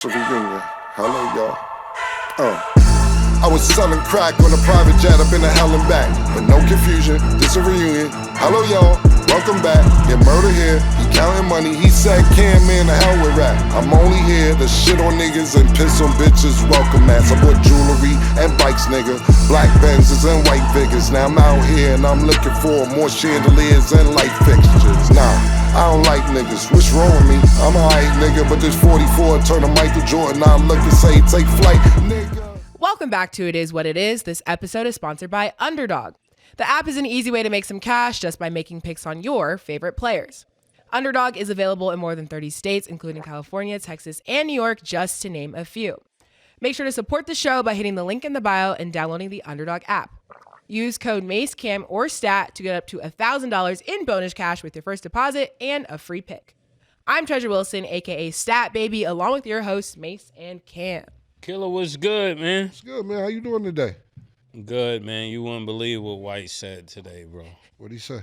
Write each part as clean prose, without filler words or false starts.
Reunion. Hello, y'all. I was selling crack on a private jet up in the hell and back. But no confusion, this a reunion. Hello, y'all. Welcome back. Get murder here. He counting money. He said, "Can man, the hell with rap." I'm only here to shit on niggas and piss on bitches. Welcome, ass. I bought jewelry and bikes, nigga. Black Benzes and white Vickers. Now I'm out here and I'm looking for more chandeliers and light fixtures. Nah. I don't like niggas, what's wrong with me? I'm a hype nigga, but this 44 turn to Michael Jordan. I look and say, take flight, nigga. Welcome back to It Is What It Is. This episode is sponsored by Underdog. The app is an easy way to make some cash just by making picks on your favorite players. Underdog is available in more than 30 states, including California, Texas, and New York, just to name a few. Make sure to support the show by hitting the link in the bio and downloading the Underdog app. Use code MASECAM or STAT to get up to $1,000 in bonus cash with your first deposit and a free pick. I'm Treasure Wilson, aka Stat Baby, along with your hosts Mase and Cam. Killa, what's good, man? What's good, man? How you doing today? Good, man. You wouldn't believe what White said today, bro. What'd he say?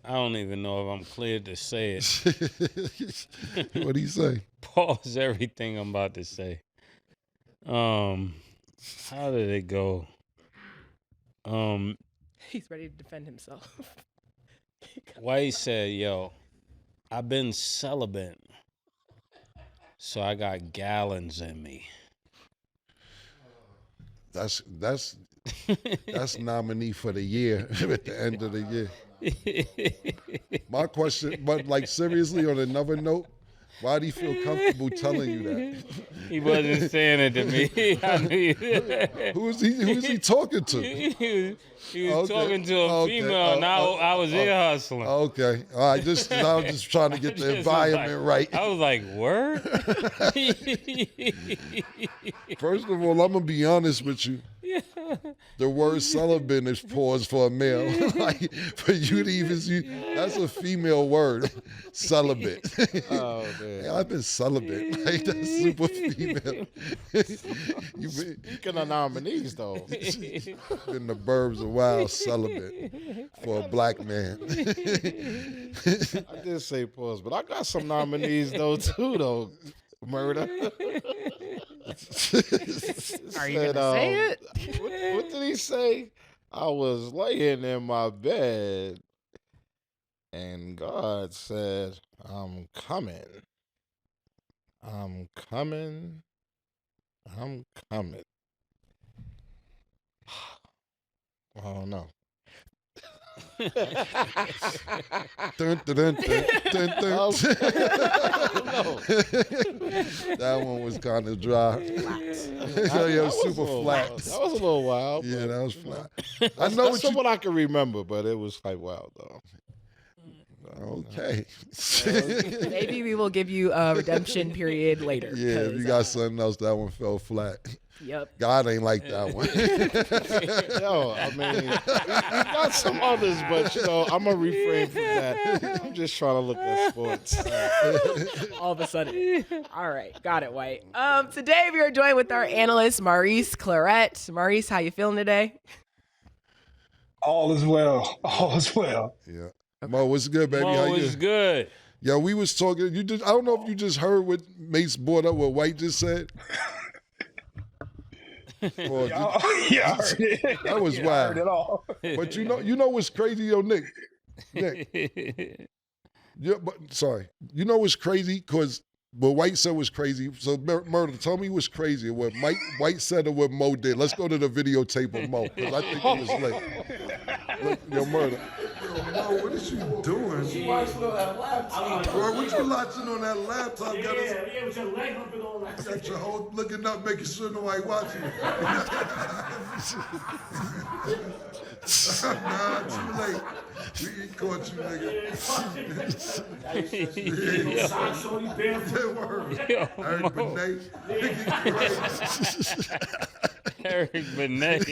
I don't even know if I'm cleared to say it. What'd he say? Pause everything I'm about to say. How did it go? He's ready to defend himself. White said, yo, I've been celibate, so I got gallons in me. That's nominee for the year at the end of the year. My question, but like seriously, on another note, why do you feel comfortable telling you that? He wasn't saying it to me. I knew Who is he talking to? He was talking to a female, and I was ear hustling. Okay. All right. I was just trying to get the environment right. I was like, word? First of all, I'm going to be honest with you. The word celibate is paused for a male. Like, for you to even see, that's a female word. Celibate. Oh, man. Hey, I've been celibate. Like, that's super female. Speaking of nominees, though. In the burbs a while, celibate for a black man. I did say pause, but I got some nominees, though, too, though. Murder. Are you going to say it? What did he say? I was laying in my bed, and God said, I'm coming. I'm coming. I'm coming. I don't know. Dun, dun, dun, dun, dun, dun. That one was kind of dry. Yo, super flat. That was a little wild. Yeah, that was flat. I That's know that's what I can remember, but it was quite wild, though. Okay. Maybe we will give you a redemption period later. Yeah, if you got something else, that one fell flat. Yep. God ain't like that one. Yo, I mean, we got some others, but, I'm going to refrain from that. I'm just trying to look at sports. All of a sudden. All right. Got it, White. Today we are joined with our analyst, Maurice Clarett. Maurice, how you feeling today? All is well. All is well. Yeah. Mo, what's good, baby? How you? What's good? Yo, we was talking. I don't know if you just heard what Mase brought up, what White just said. I heard it. That was wild. I heard it all. But you know what's crazy, yo, Nick? Yeah, but sorry. You know what's crazy? Because what White said was crazy. So, Murder, tell me what's crazy. What White said or what Mo did. Let's go to the videotape of Mo, because I think it was late. Look, yo, Murder. Yo, Mo, what is you doing? She watching on that laptop. Bro, what you watching on that laptop? Yeah, with your leg humping on that. Got your whole looking up, making sure nobody watching it. Nah, too late. We caught you, nigga. Socks on, you barefoot. That word. I heard Benay. Eric Benet.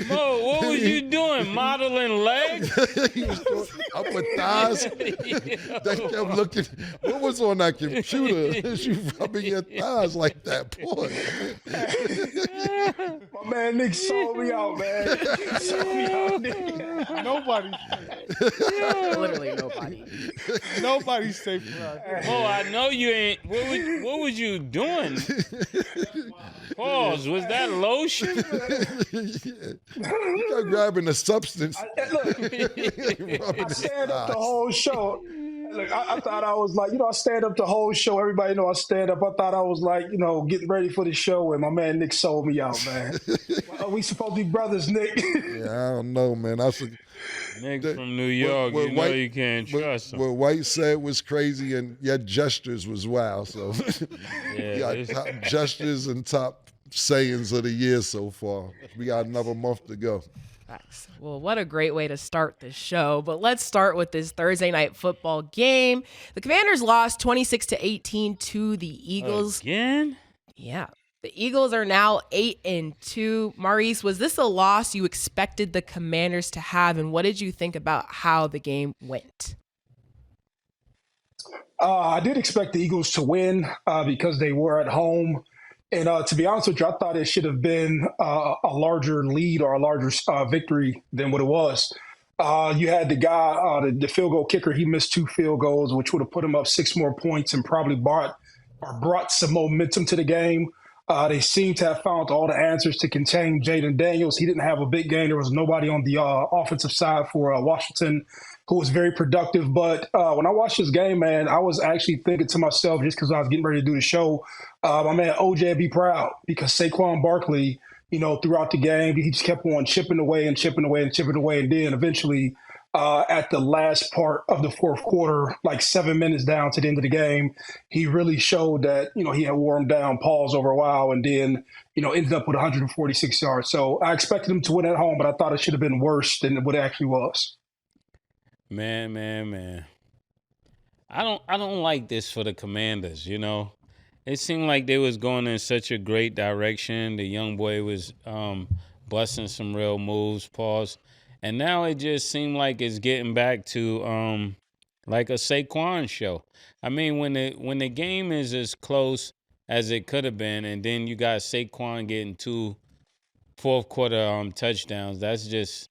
Mo, what was you doing? Modeling legs? He was doing upper thighs. They kept looking. What was on that computer? You rubbing your thighs like that, boy. My man Nick sold me out, man. Sold me out, Nick. Nobody. Literally nobody. Nobody's safe around here. Mo, I know you ain't. What was you doing? Pause. Was that lotion? You got grabbing the substance. I stand up the whole show. Look, I thought I was like, I stand up the whole show. Everybody know I stand up. I thought I was like, getting ready for the show, and my man Nick sold me out, man. Are we supposed to be brothers, Nick? Yeah, I don't know, man. Nick from New York, you know you can't trust him. What White said was crazy, and your gestures was wild. So, Yeah, you got top gestures and top sayings of the year so far. We got another month to go. Facts. Well, what a great way to start this show. But let's start with this Thursday night football game. The Commanders lost 26-18 to the Eagles. Again? Yeah. The Eagles are now 8-2. Maurice, was this a loss you expected the Commanders to have, and what did you think about how the game went? I did expect the Eagles to win because they were at home. And to be honest with you, I thought it should have been a larger lead or a larger victory than what it was. You had the guy, the field goal kicker, he missed 2 field goals, which would have put him up 6 more points and probably brought some momentum to the game. They seem to have found all the answers to contain Jaden Daniels. He didn't have a big game. There was nobody on the offensive side for Washington who was very productive. But when I watched this game, man, I was actually thinking to myself, just because I was getting ready to do the show, my man OJ be proud, because Saquon Barkley, throughout the game, he just kept on chipping away. And then eventually at the last part of the fourth quarter, like 7 minutes down to the end of the game, he really showed that, he had warmed down, paused over a while, and then, ended up with 146 yards. So I expected him to win at home, but I thought it should have been worse than what it actually was. Man. I don't like this for the Commanders, It seemed like they was going in such a great direction. The young boy was busting some real moves, pause. And now it just seemed like it's getting back to like a Saquon show. I mean, when the game is as close as it could have been, and then you got Saquon getting 2 fourth quarter touchdowns, that's just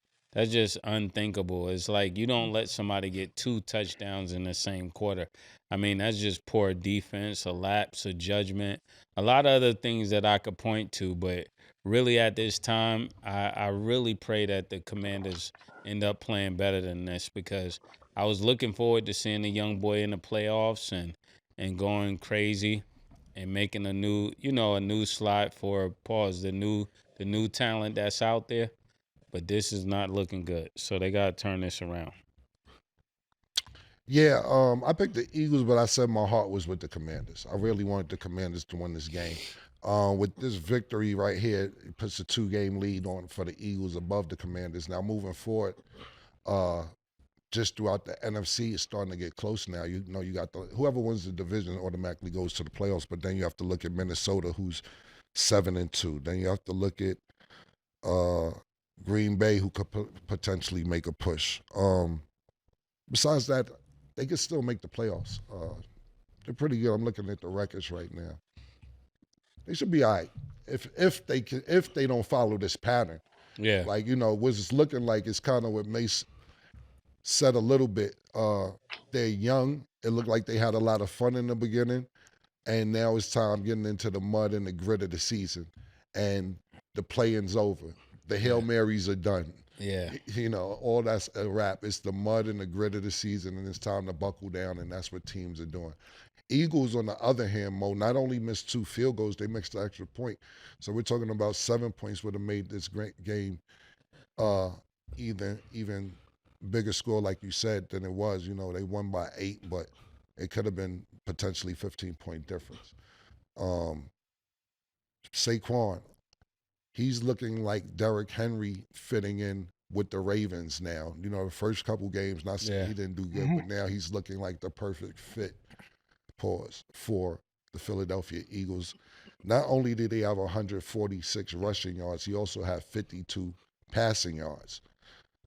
unthinkable. It's like you don't let somebody get 2 touchdowns in the same quarter. I mean, that's just poor defense, a lapse of judgment, a lot of other things that I could point to, but really at this time, I really pray that the Commanders end up playing better than this, because I was looking forward to seeing the young boy in the playoffs and going crazy and making a new slot for the new talent that's out there. But this is not looking good, so they got to turn this around. Yeah, I picked the Eagles, but I said my heart was with the Commanders. I really wanted the Commanders to win this game. With this victory right here, it puts a 2-game lead on for the Eagles above the Commanders. Now, moving forward, just throughout the NFC, it's starting to get close now. You got whoever wins the division automatically goes to the playoffs, but then you have to look at Minnesota, who's 7-2. Then you have to look at Green Bay, who could potentially make a push. Besides that, they could still make the playoffs. They're pretty good. I'm looking at the records right now. They should be all right if they don't follow this pattern. Yeah. Like, what's looking like it's kind of what Mase said a little bit. They're young. It looked like they had a lot of fun in the beginning, and now it's time getting into the mud and the grit of the season, and the playing's over. The Hail Marys are done. Yeah. All that's a wrap. It's the mud and the grit of the season, and it's time to buckle down, and that's what teams are doing. Eagles, on the other hand, Mo, not only missed 2 field goals, they missed the extra point. So we're talking about 7 points would have made this great game even bigger score, like you said, than it was. They won by 8, but it could have been potentially 15-point difference. Saquon, he's looking like Derrick Henry fitting in with the Ravens now. The first couple games, not saying he didn't do good, but now he's looking like the perfect fit, for the Philadelphia Eagles. Not only did they have 146 rushing yards, he also had 52 passing yards,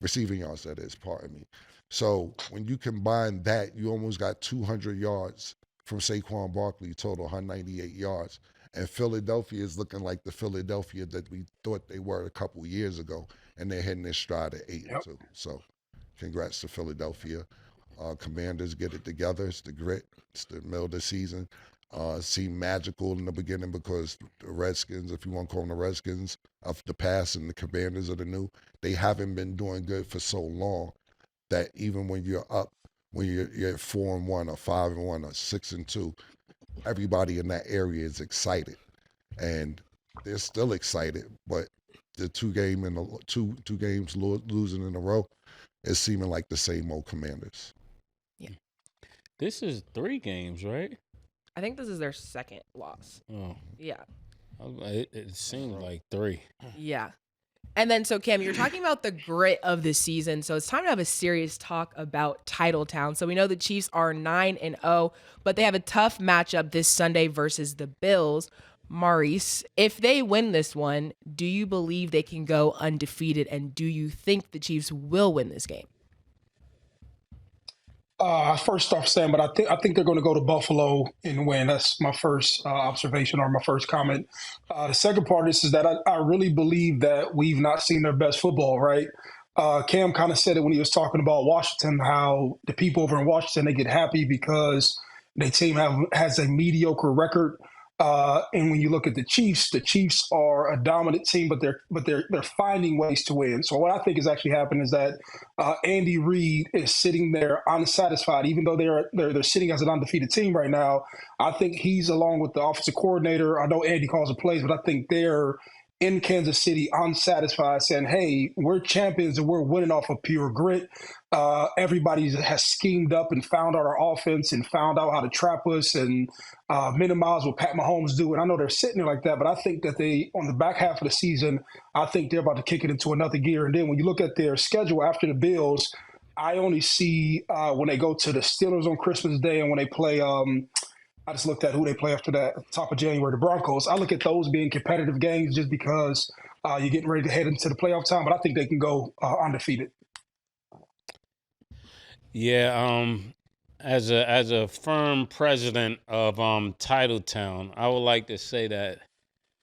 receiving yards, that is, pardon me. So when you combine that, you almost got 200 yards from Saquon Barkley, total 198 yards. And Philadelphia is looking like the Philadelphia that we thought they were a couple years ago, and they're hitting their stride at 8-2. So congrats to Philadelphia. Commanders get it together. It's the grit. It's the middle of the season. Seemed magical in the beginning because the Redskins, if you want to call them the Redskins of the past and the Commanders of the new, they haven't been doing good for so long that even when you're up, when you're at 4-1 or 5-1 or 6-2, everybody in that area is excited, and they're still excited. But the two games losing in a row is seeming like the same old Commanders. This is 3 games, right? I think this is their second loss. Oh, Yeah. it seemed like 3. Yeah. And then, so Cam, you're talking about the grit of the season. So it's time to have a serious talk about Titletown. So we know the Chiefs are 9-0, but they have a tough matchup this Sunday versus the Bills. Maurice, if they win this one, do you believe they can go undefeated? And do you think the Chiefs will win this game? First off, Sam, but I think they're going to go to Buffalo and win. That's my first observation or my first comment. The second part is that I really believe that we've not seen their best football, right? Cam kind of said it when he was talking about Washington, how the people over in Washington, they get happy because their team has a mediocre record. And when you look at the Chiefs are a dominant team, but they're finding ways to win. So what I think is actually happening is that Andy Reid is sitting there unsatisfied, even though they're sitting as an undefeated team right now. I think he's, along with the offensive coordinator, I know Andy calls the plays, but I think they're in Kansas City unsatisfied, saying, hey, we're champions and we're winning off of pure grit. Everybody has schemed up and found out our offense and found out how to trap us and minimize what Pat Mahomes do. And I know they're sitting there like that, but I think that they, on the back half of the season, I think they're about to kick it into another gear. And then when you look at their schedule after the Bills, I only see when they go to the Steelers on Christmas Day and when they play I just looked at who they play after that, top of January, the Broncos. I look at those being competitive games just because you're getting ready to head into the playoff time, but I think they can go undefeated. Yeah, as a firm president of Titletown, I would like to say that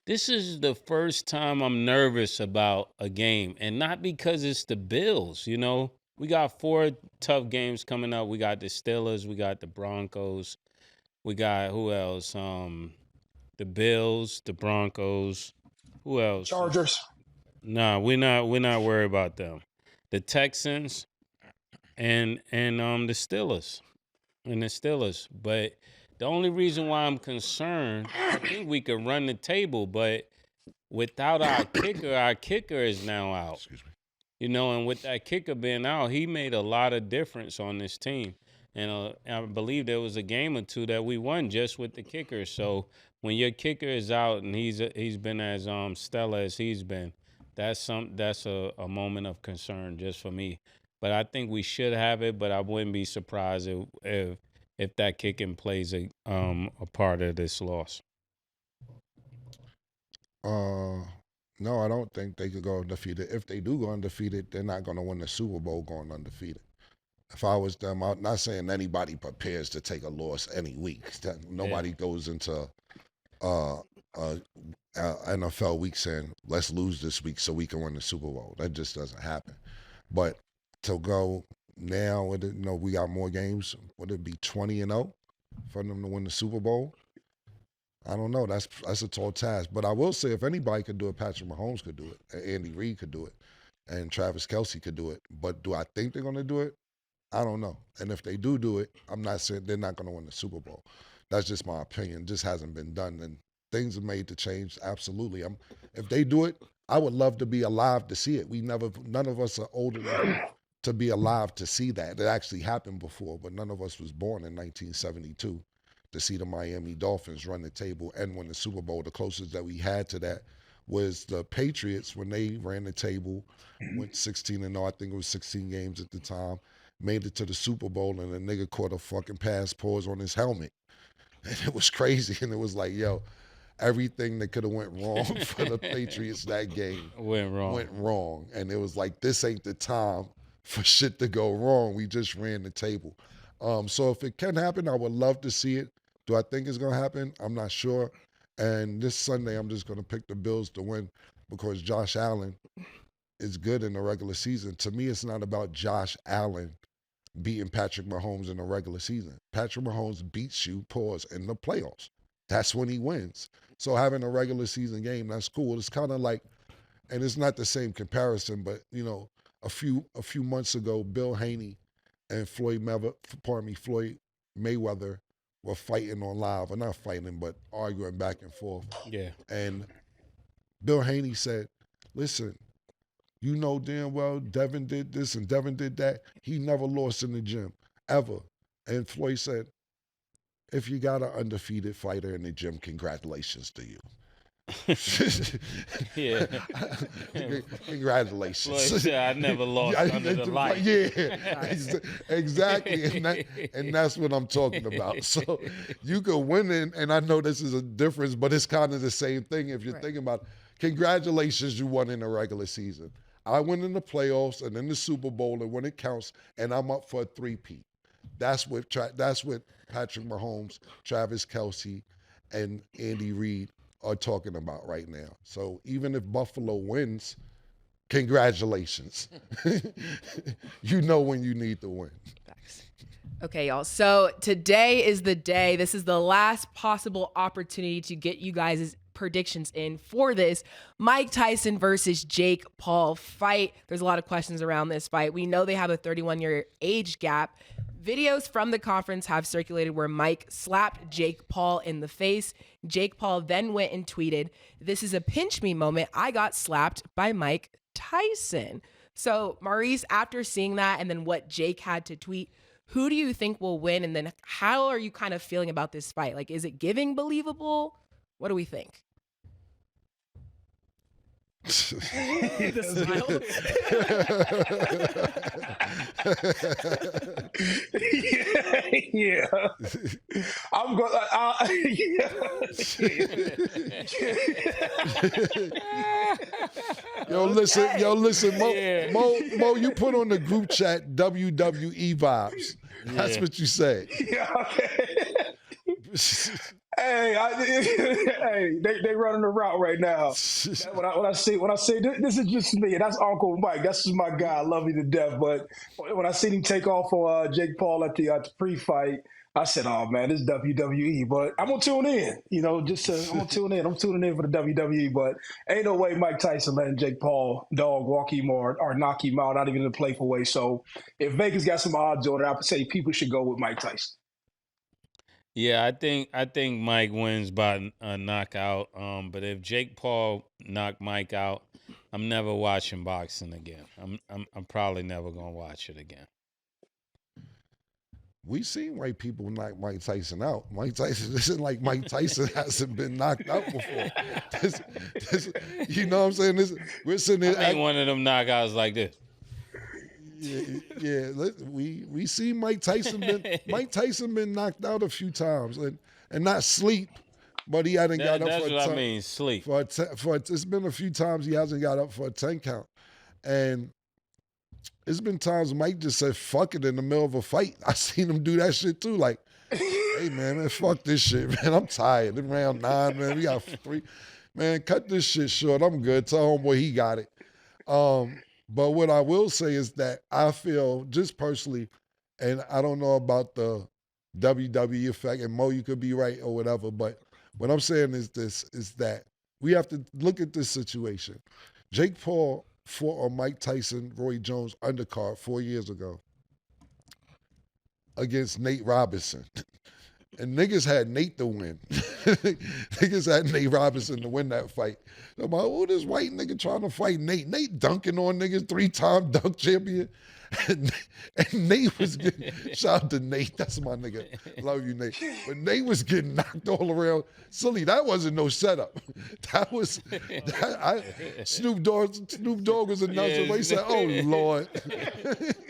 this is the first time I'm nervous about a game, and not because it's the Bills. You know, we got 4 tough games coming up. We got the Steelers, we got the Broncos. We got who else? The Bills, the Broncos. Who else? Chargers. Nah, we're not worried about them. The Texans and the Steelers. But the only reason why I'm concerned, I think we could run the table, but without our kicker is now out. Excuse me. You know, and with that kicker being out, he made a lot of difference on this team. And I believe there was a game or 2 that we won just with the kicker. So when your kicker is out and he's been as stellar as he's been, that's a moment of concern just for me. But I think we should have it. But I wouldn't be surprised if that kicking plays a part of this loss. No, I don't think they could go undefeated. If they do go undefeated, they're not going to win the Super Bowl going undefeated. If I was them, I'm not saying anybody prepares to take a loss any week. Nobody goes into NFL week saying, let's lose this week so we can win the Super Bowl. That just doesn't happen. But to go now, we got more games. Would it be 20-0 for them to win the Super Bowl? I don't know. That's a tall task. But I will say, if anybody could do it, Patrick Mahomes could do it, and Andy Reid could do it, and Travis Kelce could do it. But do I think they're going to do it? I don't know. And if they do it, I'm not saying they're not going to win the Super Bowl. That's just my opinion. It just hasn't been done. And things are made to change. Absolutely. If they do it, I would love to be alive to see it. None of us are old enough to be alive to see that. It actually happened before, but none of us was born in 1972 to see the Miami Dolphins run the table and win the Super Bowl. The closest that we had to that was the Patriots when they ran the table, went 16-0. I think it was 16 games at the time. Made it to the Super Bowl, and a nigga caught a fucking pass pause on his helmet. And it was crazy. And it was like, yo, everything that could have went wrong for the Patriots that game Went wrong. And it was like, this ain't the time for shit to go wrong. We just ran the table. So if it can happen, I would love to see it. Do I think it's going to happen? I'm not sure. And this Sunday, I'm just going to pick the Bills to win because Josh Allen is good in the regular season. To me, it's not about Josh Allen beating Patrick Mahomes in the regular season. Patrick Mahomes beats you, in the playoffs. That's when he wins. So having a regular season game, that's cool. It's kind of like, and it's not the same comparison, but you know, a few months ago, Bill Haney and Floyd Mayweather were fighting on live, or not fighting, but arguing back and forth. Yeah. And Bill Haney said, listen, you know damn well Devin did this and Devin did that. He never lost in the gym, ever. And Floyd said, if you got an undefeated fighter in the gym, congratulations to you. Yeah. Congratulations. Floyd said, I never lost under the light. Yeah, exactly. And that's what I'm talking about. So you could win it, and I know this is a difference, but it's kind of the same thing if you're thinking about it. Congratulations, you won in the regular season. I win in the playoffs and in the Super Bowl, and when it counts, and I'm up for a three-peat. That's what Patrick Mahomes, Travis Kelce, and Andy Reid are talking about right now. So even if Buffalo wins, congratulations. You know when you need to win. Okay, y'all. So today is the day. This is the last possible opportunity to get you guys' predictions in for this Mike Tyson versus Jake Paul fight. There's a lot of questions around this fight. We know they have a 31-year age gap. Videos from the conference have circulated where Mike slapped Jake Paul in the face. Jake Paul then went and tweeted, "This is a pinch me moment. I got slapped by Mike Tyson." So Maurice, after seeing that and then what Jake had to tweet, who do you think will win? And then how are you kind of feeling about this fight? Like, is it giving believable? What do we think? The smile. Yeah. I'm going. Yo, listen, Mo, you put on the group chat WWE vibes. That's what you say. Yeah, okay. Hey, they running the route right now. When I say this is just me, and that's Uncle Mike. That's just my guy. I love you to death. But when I seen him take off on Jake Paul at the pre-fight, I said, "Oh man, this is WWE." But I'm gonna tune in. You know, I'm gonna tune in. I'm tuning in for the WWE. But ain't no way Mike Tyson letting Jake Paul dog walk him or knock him out, not even in a playful way. So if Vegas got some odds on it, I would say people should go with Mike Tyson. Yeah, I think Mike wins by a knockout. But if Jake Paul knocked Mike out, I'm never watching boxing again. I'm probably never gonna watch it again. We seen white people knock Mike Tyson out. Mike Tyson isn't like Mike Tyson hasn't been knocked out before. You know what I'm saying? We're sitting there. I ain't one of them knockouts like this. Yeah. We see Mike Tyson been knocked out a few times and not sleep, but he hadn't got up for a 10. That's what I mean, sleep. It's been a few times he hasn't got up for a 10 count, and it's been times Mike just said fuck it in the middle of a fight. I seen him do that shit too. Like, hey man, fuck this shit, man. I'm tired. In round 9, man, we got 3. Man, cut this shit short. I'm good. Tell homeboy he got it. But what I will say is that I feel just personally, and I don't know about the WWE effect, and Mo, you could be right or whatever, but what I'm saying is that we have to look at this situation. Jake Paul fought on Mike Tyson, Roy Jones undercard 4 years ago against Nate Robinson. And niggas had Nate to win. Niggas had Nate Robinson to win that fight. So I'm like, oh, this white nigga trying to fight Nate. Nate dunking on niggas, 3-time dunk champion. And Nate was getting, shout out to Nate, that's my nigga. Love you, Nate. But Nate was getting knocked all around. Silly, that wasn't no setup. That was, Snoop Dogg was announcing, he said, oh, Lord.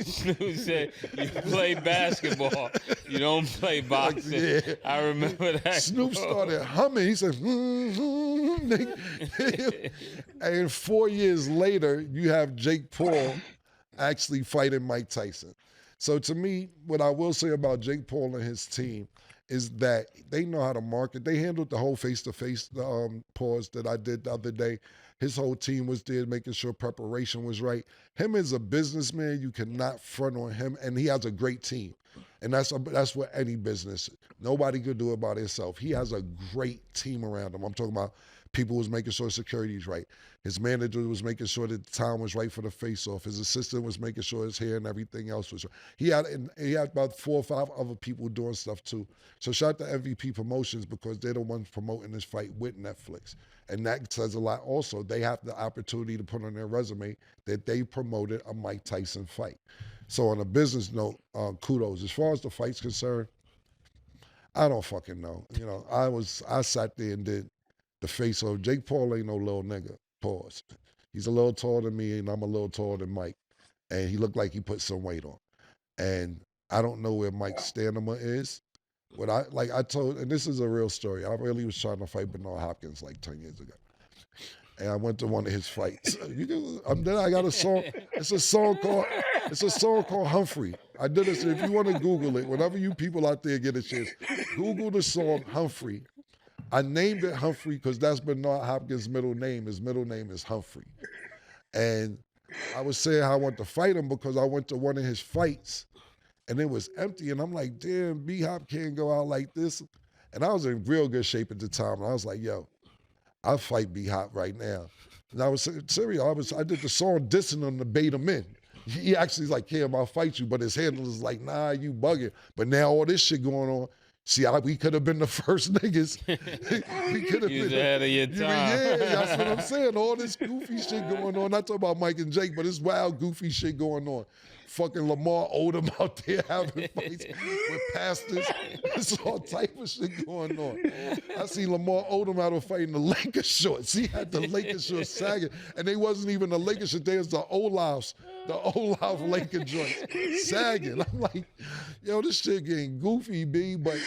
Snoop said, you play basketball, you don't play boxing. Yeah. I remember that. Snoop started humming. He said, and 4 years later, you have Jake Paul actually fighting Mike Tyson. So to me, what I will say about Jake Paul and his team is that they know how to market. They handled the whole face-to-face pause that I did the other day. His whole team was there making sure preparation was right. Him as a businessman, you cannot front on him, and he has a great team. And that's what any business, nobody could do it by themselves. He has a great team around him. I'm talking about people was making sure security's right. His manager was making sure that the time was right for the face-off. His assistant was making sure his hair and everything else was right. He had about 4 or 5 other people doing stuff too. So shout out to MVP Promotions because they're the ones promoting this fight with Netflix. And that says a lot also. They have the opportunity to put on their resume that they promoted a Mike Tyson fight. So on a business note, kudos. As far as the fight's concerned, I don't fucking know. You know, I sat there and did the face-off. Jake Paul ain't no little nigga. Pause. He's a little taller than me, and I'm a little taller than Mike. And he looked like he put some weight on. And I don't know where Mike's stamina is. But I told, and this is a real story. I really was trying to fight Bernard Hopkins like 10 years ago. And I went to one of his fights. Then I got a song. It's a song called Humphrey. I did this. If you want to Google it, whenever you people out there get a chance, Google the song Humphrey. I named it Humphrey because that's Bernard Hopkins' middle name. His middle name is Humphrey. And I was saying how I want to fight him because I went to one of his fights and it was empty. And I'm like, damn, B-Hop can't go out like this. And I was in real good shape at the time. And I was like, yo, I'll fight B-Hop right now. And I was serious. I did the song dissing him to bait him in. He actually is like, Cam, I'll fight you. But his handler is like, nah, you bugging. But now all this shit going on. See, we could have been the first niggas. We could have been ahead of your time. Yeah, that's what I'm saying. All this goofy shit going on. Not talking about Mike and Jake, but it's wild, goofy shit going on. Fucking Lamar Odom out there having fights with pastors. It's all type of shit going on. I see Lamar Odom out there fighting the Lakers shorts. He had the Lakers shorts sagging, and they wasn't even the Lakers shorts. They was the Olaf's Laker joints sagging. I'm like, yo, this shit getting goofy, B. But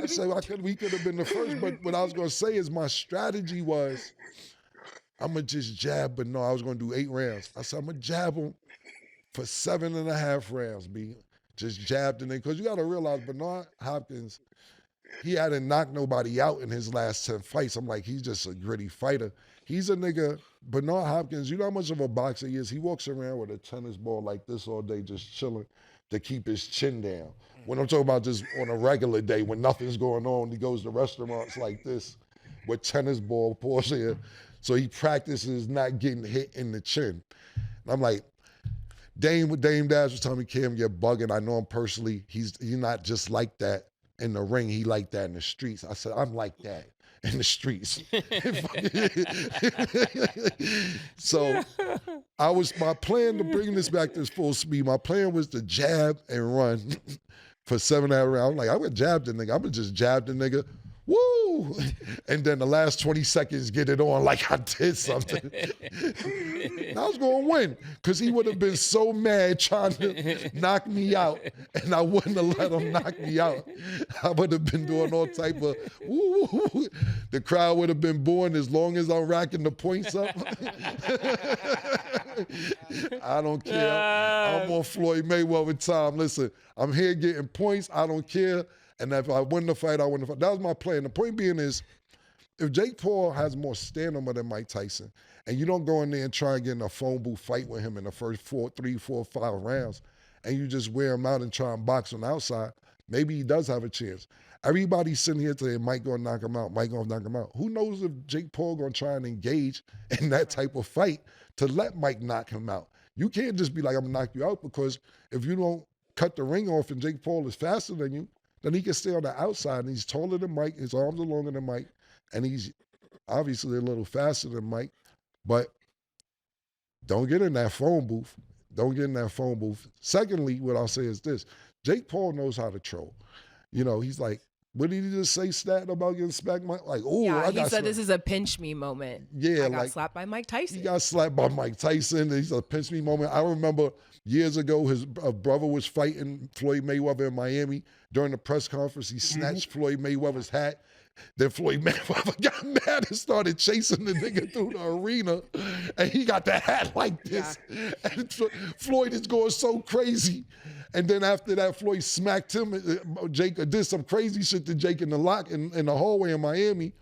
I said we could have been the first. But what I was gonna say is my strategy was I'm gonna just jab, but no, I was gonna do 8 rounds. I said I'm gonna jab him for 7.5 rounds, B. Just jabbed in it. Because you got to realize Bernard Hopkins, he hadn't knocked nobody out in his last 10 fights. I'm like, he's just a gritty fighter. He's a nigga, Bernard Hopkins, you know how much of a boxer he is? He walks around with a tennis ball like this all day, just chilling to keep his chin down. When I'm talking about just on a regular day, when nothing's going on, he goes to restaurants like this with tennis ball, Porsche. So he practices not getting hit in the chin. And I'm like, Dame Dash was telling me, Cam, you're bugging. I know him personally. He's not just like that in the ring. He like that in the streets. I said, I'm like that in the streets. So my plan to bring this back to full speed, my plan was to jab and run for 7.5 rounds. I'm like, I'm going to jab the nigga. I'm going to just jab the nigga. Woo! And then the last 20 seconds, get it on like I did something. And I was going to win because he would have been so mad trying to knock me out, and I wouldn't have let him knock me out. I would have been doing all type of woo. The crowd would have been booing as long as I'm racking the points up. I don't care. I'm on Floyd Mayweather time. Listen, I'm here getting points. I don't care. And if I win the fight, I win the fight. That was my plan. The point being is, if Jake Paul has more stamina than Mike Tyson, and you don't go in there and try and get in a phone booth fight with him in the first 3, 4, 5 rounds, and you just wear him out and try and box on the outside, maybe he does have a chance. Everybody's sitting here today, Mike gonna knock him out, Mike gonna knock him out. Who knows if Jake Paul gonna try and engage in that type of fight to let Mike knock him out? You can't just be like, I'm gonna knock you out, because if you don't cut the ring off and Jake Paul is faster than you, then he can stay on the outside, and he's taller than Mike, his arms are longer than Mike, and he's obviously a little faster than Mike, but don't get in that phone booth. Don't get in that phone booth. Secondly, what I'll say is this. Jake Paul knows how to troll. You know, he's like, what did he just say stat about getting smacked? Like, oh, Yeah, I he got said this is a pinch me moment. Yeah, I got like, slapped by Mike Tyson. He got slapped by Mike Tyson. He's a pinch me moment. I remember years ago, his brother was fighting Floyd Mayweather in Miami. During the press conference, he snatched Floyd Mayweather's hat. Then Floyd Mayweather got mad and started chasing the nigga through the arena. And he got the hat like this. Yeah. And Floyd is going so crazy. And then after that, Floyd smacked him. Jake did some crazy shit to Jake in the hallway in Miami.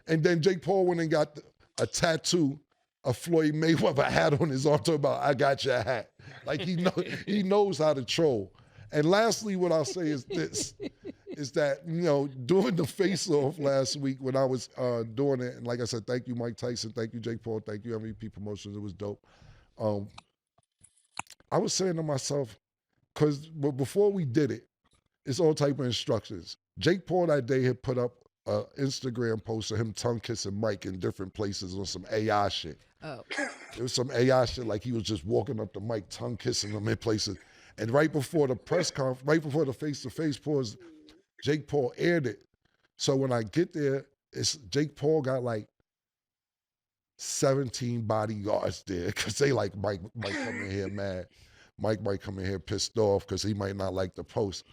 And then Jake Paul went and got a tattoo of Floyd Mayweather hat on his arm talking about, I got your hat. Like he knows how to troll. And lastly, what I'll say is this, is that, you know, doing the face-off last week when I was doing it, and like I said, thank you, Mike Tyson, thank you, Jake Paul, thank you, MVP Promotions, it was dope. I was saying to myself, because before we did it, it's all type of instructions. Jake Paul that day had put up an Instagram post of him tongue-kissing Mike in different places on some AI shit. Oh. It was some AI shit, like he was just walking up to Mike, tongue-kissing him in places. And right before the press conference, right before the face-to-face pause, Jake Paul aired it. So when I get there, it's Jake Paul got like 17 bodyguards there because they like Mike come in here mad. Mike might come in here pissed off because he might not like the post.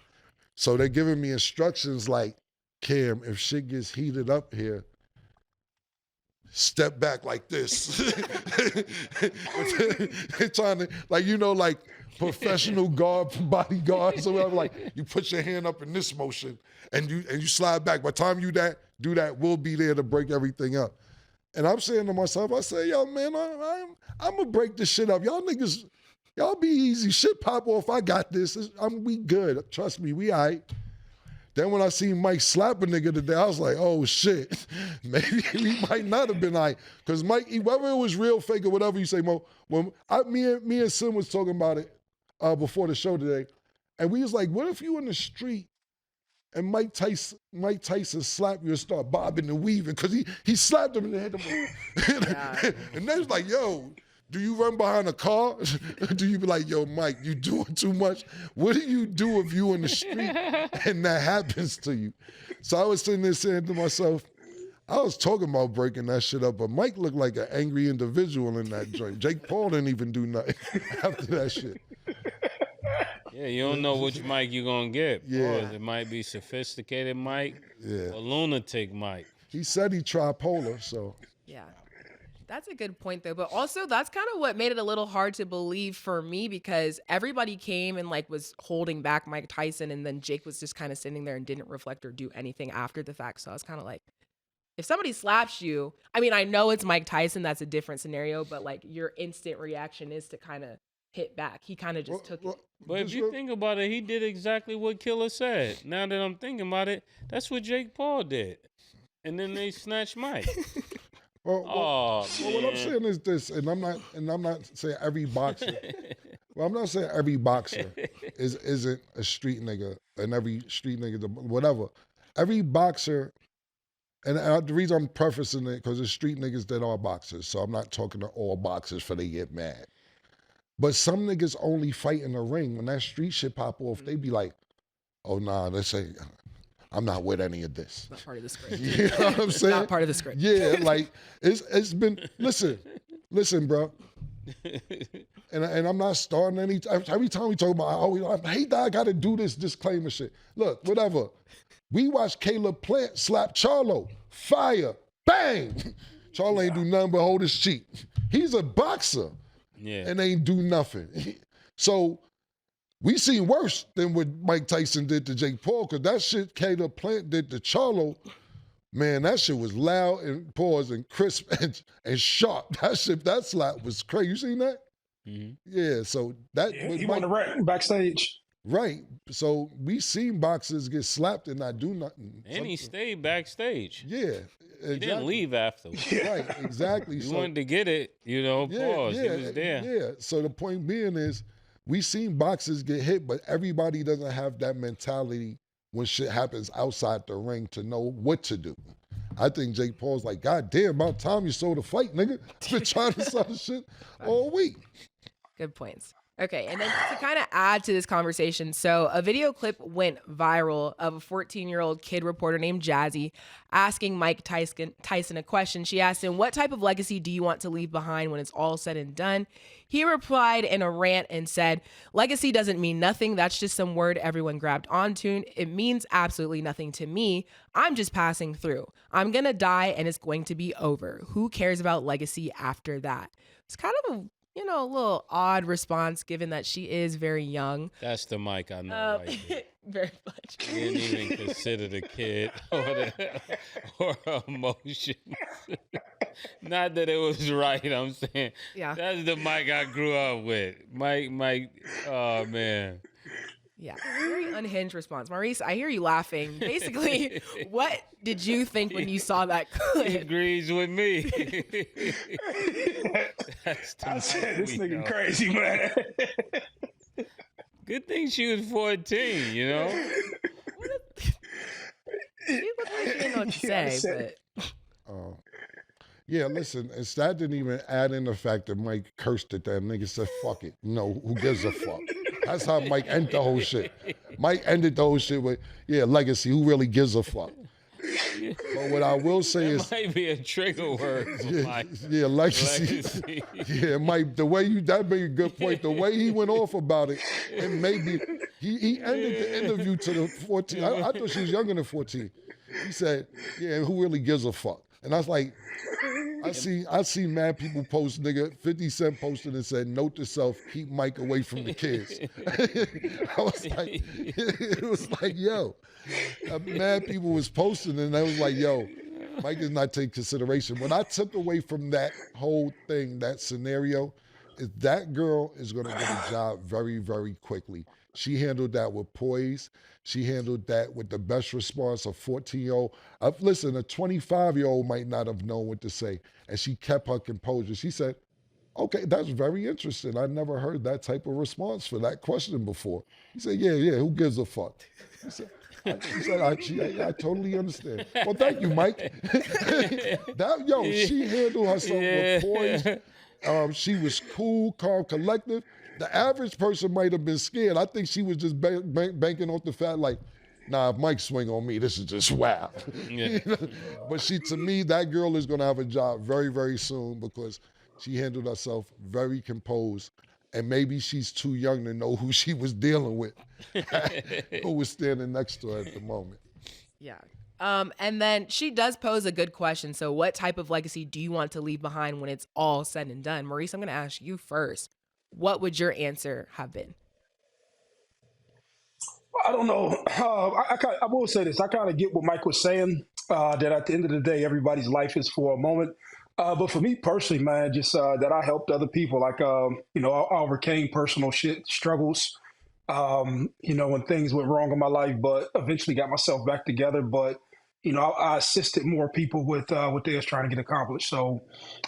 So they're giving me instructions like, Cam, if shit gets heated up here, step back like this. They're trying to, like, you know, like professional bodyguards or whatever, like you put your hand up in this motion and you slide back. By the time you do that, we'll be there to break everything up. And I'm saying to myself, I say, yo, man, I'm gonna break this shit up. Y'all niggas, y'all be easy. Shit pop off. I got this. We good. Trust me, we all right. Then when I seen Mike slap a nigga today, I was like, oh shit, maybe he might not have been all right. Because Mike, whether it was real, fake, or whatever you say, Mo, when me and Sim was talking about it before the show today, and we was like, what if you in the street and Mike Tyson slapped you and start bobbing and weaving? Because he slapped him and hit him. Yeah. And they was like, yo, do you run behind a car? Do you be like, yo, Mike, you doing too much? What do you do if you in the street and that happens to you? So I was sitting there saying to myself, I was talking about breaking that shit up, but Mike looked like an angry individual in that joint. Jake Paul didn't even do nothing after that shit. Yeah, you don't know which Mike you're going to get. Yeah. Pause. It might be sophisticated Mike or lunatic Mike. He said he tripolar, so. Yeah. That's a good point, though. But also, that's kind of what made it a little hard to believe for me, because everybody came and like was holding back Mike Tyson, and then Jake was just kind of sitting there and didn't reflect or do anything after the fact. So I was kind of like, if somebody slaps you, I mean, I know it's Mike Tyson, that's a different scenario, but like your instant reaction is to kind of hit back. He kind of just took it. But if you think about it, he did exactly what Killa said. Now that I'm thinking about it, that's what Jake Paul did. And then they snatched Mike. Well, what I'm saying is this, and I'm not saying every boxer. Well, I'm not saying every boxer isn't a street nigga, and every street nigga, whatever. Every boxer, and the reason I'm prefacing it because there's street niggas that are boxers, so I'm not talking to all boxers for they get mad. But some niggas only fight in the ring. When that street shit pop off, they be like, oh nah, let's say, I'm not with any of this. Not part of the script. You know what I'm saying? Not part of the script. Yeah, like it's been. Listen, bro. And I'm not starting any. Every time we talk about, I hate that I got to do this disclaimer shit. Look, whatever. We watched Killa Plant slap Charlo. Fire, bang. Charlo ain't do nothing but hold his cheek. He's a boxer. Yeah. And ain't do nothing. So. We seen worse than what Mike Tyson did to Jake Paul, because that shit Killa Plant did to Charlo, man, that shit was loud and pause and crisp and sharp. That slap was crazy. You seen that? Mm-hmm. Yeah, so that... Yeah, he won the wreck backstage. Right. So we seen boxers get slapped and not do nothing. And he stayed backstage. Yeah. Exactly. He didn't leave after. Right, exactly. He wanted to get it, pause. He was there. Yeah, so the point being is, we seen boxers get hit, but everybody doesn't have that mentality when shit happens outside the ring to know what to do. I think Jake Paul's like, God damn, about time you sold a fight, nigga. Been trying to sell the shit all week. Good points. Okay, and then to kind of add to this conversation, so a video clip went viral of a 14-year-old kid reporter named Jazzy asking Mike Tyson a question. She asked him, "What type of legacy do you want to leave behind when it's all said and done?" He replied in a rant and said, "Legacy doesn't mean nothing. That's just some word everyone grabbed onto. It means absolutely nothing to me. I'm just passing through. I'm going to die and it's going to be over. Who cares about legacy after that?" It's kind of a little odd response given that she is very young. That's the mic I know right there. Very much. Didn't even consider the kid or emotions. Not that it was right, I'm saying. Yeah. That's the mic I grew up with. Mike, oh, man. Yeah, very unhinged response. Maurice, I hear you laughing. Basically, what did you think when you saw that He clip? agrees with me. I said, this nigga crazy, man. Good thing she was 14, you know? She looked like she didn't know what to Yeah, I say, said- but Yeah, listen, that didn't even add in the fact that Mike cursed at that nigga, said, fuck it. No, who gives a fuck? That's how Mike ended the whole shit. Mike ended the whole shit with, yeah, legacy, who really gives a fuck? But what I will say is, Might be a trigger word for Mike. yeah, legacy. Yeah, Mike, that made a good point. The way he went off about it, and maybe he ended the interview to the 14. I thought she was younger than 14. He said, yeah, who really gives a fuck? And I was like, I see mad people post, nigga, 50 Cent posted and said, note to self, keep Mike away from the kids. I was like, it was like, yo, mad people was posting and I was like, yo, Mike is not taking consideration. What I took away from that whole thing, that scenario, is that girl is going to get a job very, very quickly. She handled that with poise. She handled that with the best response. A 14-year-old, listen, a 25-year-old might not have known what to say. And she kept her composure. She said, okay, that's very interesting. I never heard that type of response for that question before. He said, yeah, who gives a fuck? He said, I totally understand. Well, thank you, Mike. She handled herself with poise. She was cool, calm, collective. The average person might have been scared. I think she was just banking off the fact, like, nah, if Mike swing on me, this is just wow. Yeah. But to me, that girl is going to have a job very, very soon because she handled herself very composed. And maybe she's too young to know who she was dealing with, who was standing next to her at the moment. yeah. And then she does pose a good question. So what type of legacy do you want to leave behind when it's all said and done? Maurice, I'm going to ask you first. What would your answer have been? I don't know. I will say this. I kind of get what Mike was saying, that at the end of the day, everybody's life is for a moment. But for me personally, man, just that I helped other people. Like, I overcame personal struggles, when things went wrong in my life, but eventually got myself back together. But, I assisted more people with what they was trying to get accomplished. So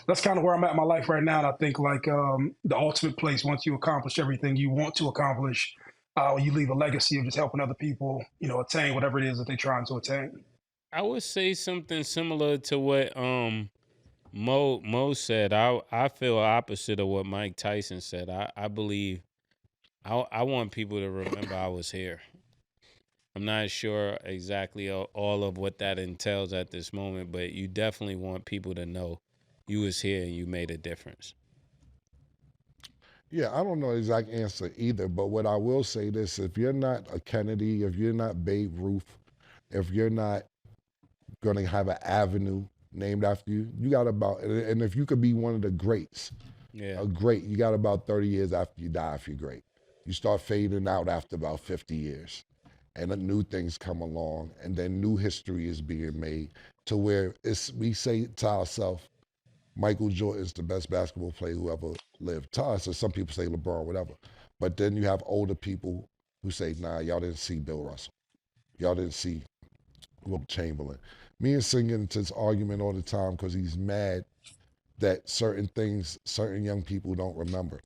that's kind of where I'm at in my life right now. And I think like the ultimate place, once you accomplish everything you want to accomplish, you leave a legacy of just helping other people, attain whatever it is that they're trying to attain. I would say something similar to what Mo said. I feel opposite of what Mike Tyson said. I believe I want people to remember I was here. I'm not sure exactly all of what that entails at this moment, but you definitely want people to know you was here and you made a difference. Yeah, I don't know the exact answer either, but what I will say this, if you're not a Kennedy, if you're not Babe Ruth, if you're not going to have an avenue named after you, you got about, and if you could be one of the greats, Yeah. a great, you got about 30 years after you die if you're great. You start fading out after about 50 years. And then new things come along, and then new history is being made to where we say to ourselves, Michael Jordan's the best basketball player who ever lived. To us, or some people say LeBron, whatever. But then you have older people who say, nah, y'all didn't see Bill Russell. Y'all didn't see Wilt Chamberlain. Me and Sing get into this argument all the time because he's mad that certain things, certain young people don't remember.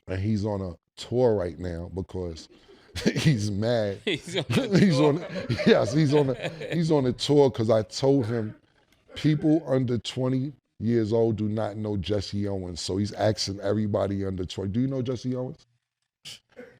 And he's on a tour right now because he's mad. He's on he's on a tour because I told him people under 20 years old do not know Jesse Owens. So he's asking everybody under 20. Do you know Jesse Owens?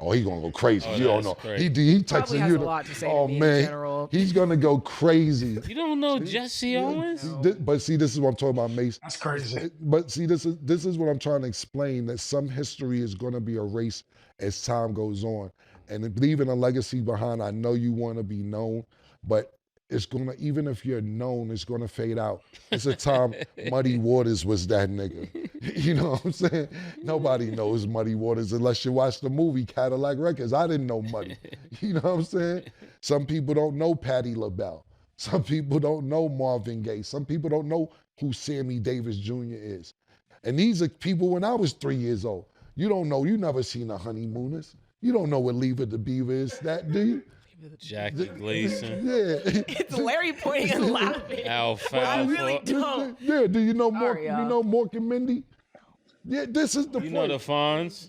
Oh, he gonna go crazy. Oh, You don't that's know. crazy. He Probably texting has you. a lot to say to Oh me in man, general. he's gonna go crazy. You don't know Jesse Owens? But see, this is what I'm talking about, Mase. That's crazy. But see, this is what I'm trying to explain, that some history is going to be erased as time goes on. And leaving a legacy behind, I know you want to be known, but it's going to, even if you're known, it's going to fade out. It's a time Muddy Waters was that nigga. You know what I'm saying? Nobody knows Muddy Waters unless you watch the movie Cadillac Records. I didn't know Muddy. You know what I'm saying? Some people don't know Patti LaBelle. Some people don't know Marvin Gaye. Some people don't know who Sammy Davis Jr. is. And these are people when I was 3 years old. You don't know, you never seen a Honeymooners. You don't know what Leave It to Beaver is, that, do you? Jackie Gleason. Yeah. It's Larry pointing and laughing. Alfalfa. I really don't. Yeah, do you know Mork? Sorry, You y'all. know Mork and Mindy? Yeah, this is the You point. know the Fonz?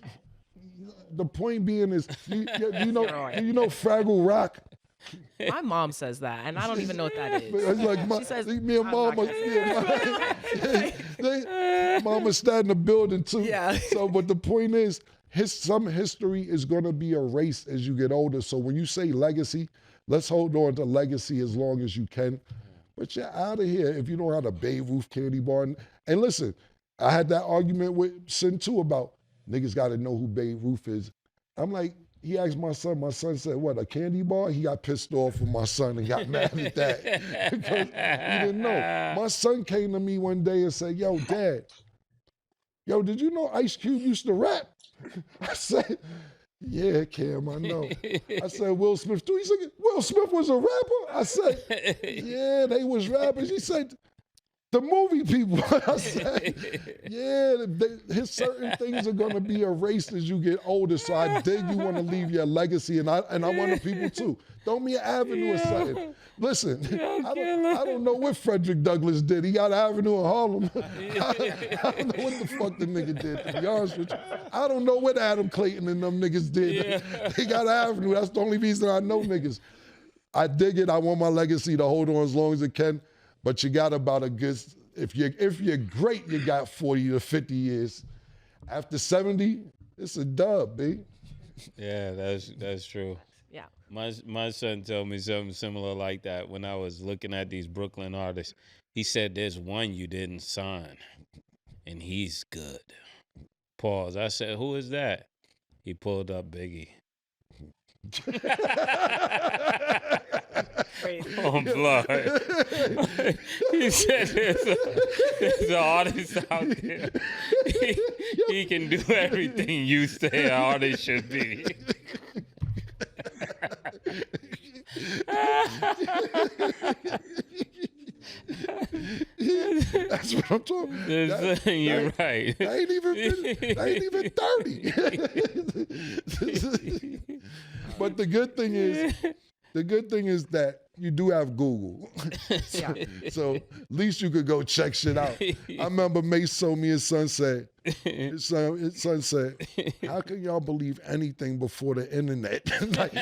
The point being is, you know, right. do you know Fraggle Rock? My mom says that, and I don't even know what that is. It's like She says, me and I'm not Mama, Mama sat in the building too. Yeah. So, but the point is, some history is going to be erased as you get older. So when you say legacy, let's hold on to legacy as long as you can. But you're out of here if you don't have a Babe Ruth candy bar. And listen, I had that argument with Sin too about niggas got to know who Babe Ruth is. I'm like, he asked my son said, what, a candy bar? He got pissed off with my son and got mad at that because he didn't know. My son came to me one day and said, yo, Dad, did you know Ice Cube used to rap? I said, yeah, Cam, I know. I said, Will Smith too? He said, Will Smith was a rapper? I said, yeah, they was rappers. He said, the movie people. I said, yeah, his certain things are going to be erased as you get older. So I dig you want to leave your legacy, and I want the people too. Throw me an Avenue or something. Listen, I don't know what Frederick Douglass did. He got an Avenue in Harlem. I don't know what the fuck the nigga did, to be honest with you. I don't know what Adam Clayton and them niggas did. They got an Avenue. That's the only reason I know niggas. I dig it. I want my legacy to hold on as long as it can. But you got about a good, if you're great, you got 40 to 50 years. After 70, it's a dub, B. Yeah, that's true. Yeah. My son told me something similar like that when I was looking at these Brooklyn artists. He said, there's one you didn't sign, and he's good. Pause. I said, who is that? He pulled up Biggie. On blood. He said there's an artist out there. He can do everything you say an artist should be. That's what I'm talking about. You're right. I ain't even 30. But the good thing is that you do have Google. So at least you could go check shit out. I remember Mase told me his son said, how can y'all believe anything before the internet? Like,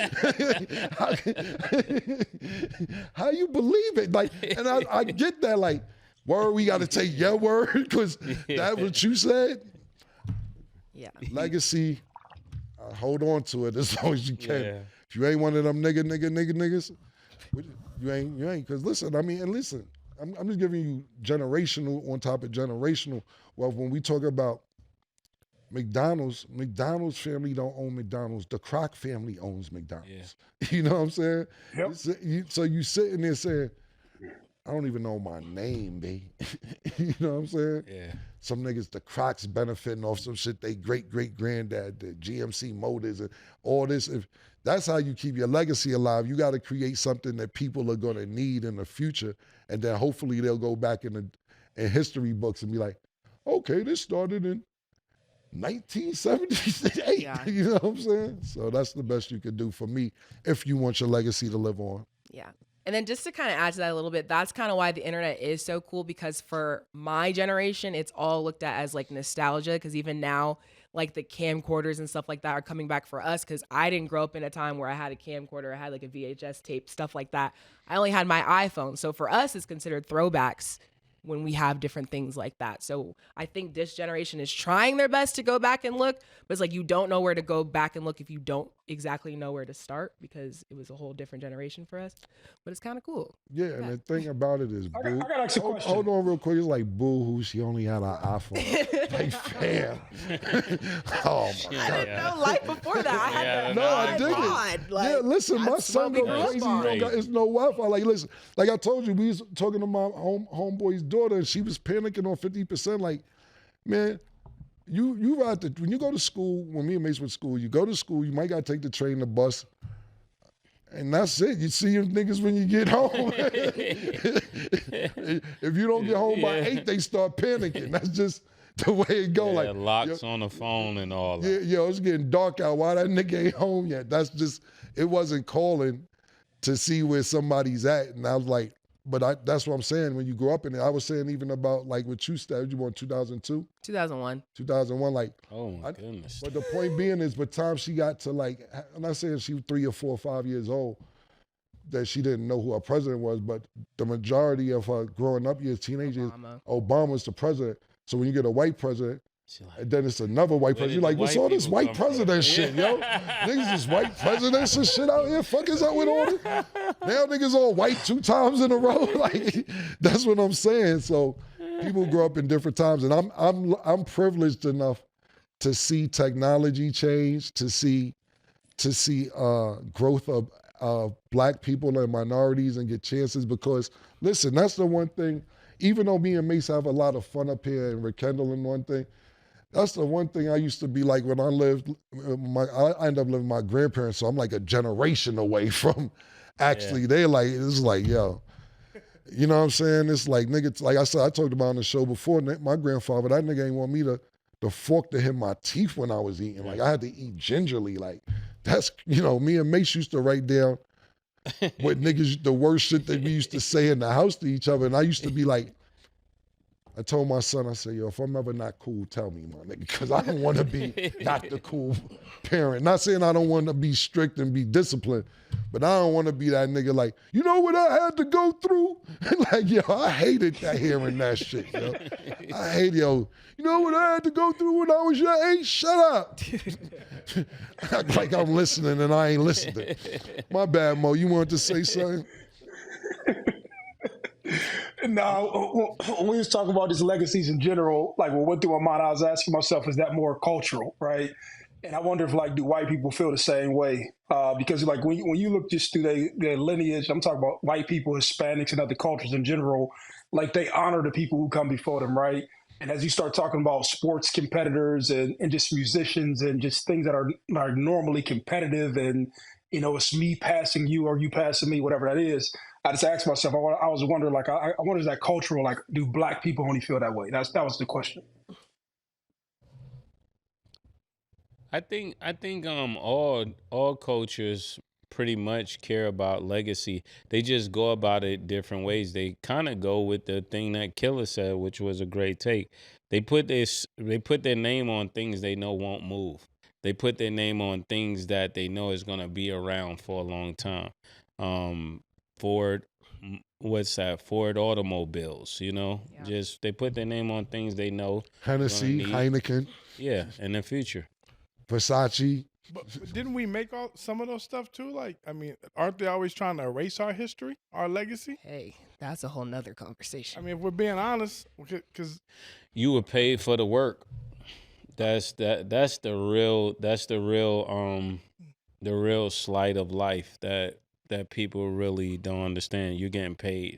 how you believe it? Like, and I get that, like, word, we got to take your word because that's what you said. Yeah. Legacy, hold on to it as long as you can. Yeah. If you ain't one of them niggas, you ain't. Because listen, I'm just giving you generational on top of generational. Well, when we talk about McDonald's family don't own McDonald's. The Kroc family owns McDonald's. Yeah. You know what I'm saying? Yep. So you sitting there saying, I don't even know my name, B. You know what I'm saying? Yeah. Some niggas, the Crocs benefiting off some shit they great-great-granddad did, GMC Motors and all this. If that's how you keep your legacy alive, you got to create something that people are going to need in the future, and then hopefully they'll go back in history books and be like, okay, this started in 1978. Yeah. You know what I'm saying? So that's the best you can do for me if you want your legacy to live on. Yeah. And then just to kind of add to that a little bit, that's kind of why the internet is so cool, because for my generation, it's all looked at as like nostalgia, because even now, like the camcorders and stuff like that are coming back for us, because I didn't grow up in a time where I had a camcorder, I had like a VHS tape, stuff like that. I only had my iPhone. So for us, it's considered throwbacks. when we have different things like that. So I think this generation is trying their best to go back and look, but it's like you don't know where to go back and look if you don't exactly know where to start, because it was a whole different generation for us. But it's kind of cool. Yeah, and the thing about it is, I gotta ask a question. hold on real quick. It's like boo-hoo, she only had an iPhone. Like, fam. Oh, my I God. didn't know life before that. I had No, I dig iPod. it. Like, yeah, listen, my that's son what go we crazy. grew up He don't on. got, it's no Wi-Fi. Like, listen, like I told you, we was talking to my homeboy's daughter, and she was panicking on 50%. Like, man, you ride the, when you go to school, when me and Mase went to school, you go to school, you might got to take the train, the bus, and that's it. You see them niggas when you get home. If you don't get home by 8, they start panicking. That's just the way it go. Yeah, like locks on the phone and all that. yeah, yo, it's getting dark out. Why that nigga ain't home yet? That's just, it wasn't calling to see where somebody's at. And I was like, but that's what I'm saying. When you grow up in it, I was saying even about like what you said, you born 2002? 2001. 2001, like. Oh my goodness. But the point being is, by the time she got to like, I'm not saying she was 3 or 4 or 5 years old, that she didn't know who our president was, but the majority of her growing up years, teenage years, Obama's the president. So when you get a white president, and then it's another white Where president, did you're like, the what's white all this people white come from? president shit, yo? Niggas is white presidents and shit out here. Fuck is up with all this? Now niggas all white 2 times in a row. Like, that's what I'm saying. So people grow up in different times, and I'm privileged enough to see technology change, to see growth of black people and minorities and get chances. Because listen, that's the one thing. Even though me and Mase have a lot of fun up here and rekindling one thing, that's the one thing I used to be like when I lived. I ended up living with my grandparents, so I'm like a generation away from actually. They're like, it's like, yo, you know what I'm saying? It's like, nigga, like I said, I talked about on the show before. My grandfather, that nigga ain't want me to fork to hit my teeth when I was eating. Like I had to eat gingerly. Like that's, you know, me and Mase used to write down what niggas, the worst shit that we used to say in the house to each other. And I used to be like, I told my son, I said, yo, if I'm ever not cool, tell me, my nigga, because I don't want to be not the cool parent. Not saying I don't want to be strict and be disciplined, but I don't want to be that nigga like, you know what I had to go through? Like, yo, I hated that hearing that shit, yo. I hate, yo, you know what I had to go through when I was your age? Shut up. Act like I'm listening and I ain't listening. My bad, Mo. You wanted to say something? No, when we was talking about these legacies in general, like what went through my mind, I was asking myself, is that more cultural, right? And I wonder if, like, do white people feel the same way? Because, like, when you look just through their lineage, I'm talking about white people, Hispanics, and other cultures in general, like, they honor the people who come before them, right? And as you start talking about sports competitors and just musicians and just things that are normally competitive and, you know, it's me passing you or you passing me, whatever that is, I just asked myself, I was wondering, like, I wonder, is that cultural? Like, do black people only feel that way? That was the question. I think all cultures pretty much care about legacy. They just go about it different ways. They kind of go with the thing that Killa said, which was a great take. They put their name on things they know won't move. They put their name on things that they know is going to be around for a long time. Ford automobiles, you know, just they put their name on things they know. Hennessy, Heineken. Yeah, in the future. Versace. But didn't we make some of those stuff too? Like, I mean, aren't they always trying to erase our history, our legacy? Hey, that's a whole nother conversation. I mean, if we're being honest, because you were paid for the work. That's the real slight of life that people really don't understand. You're getting paid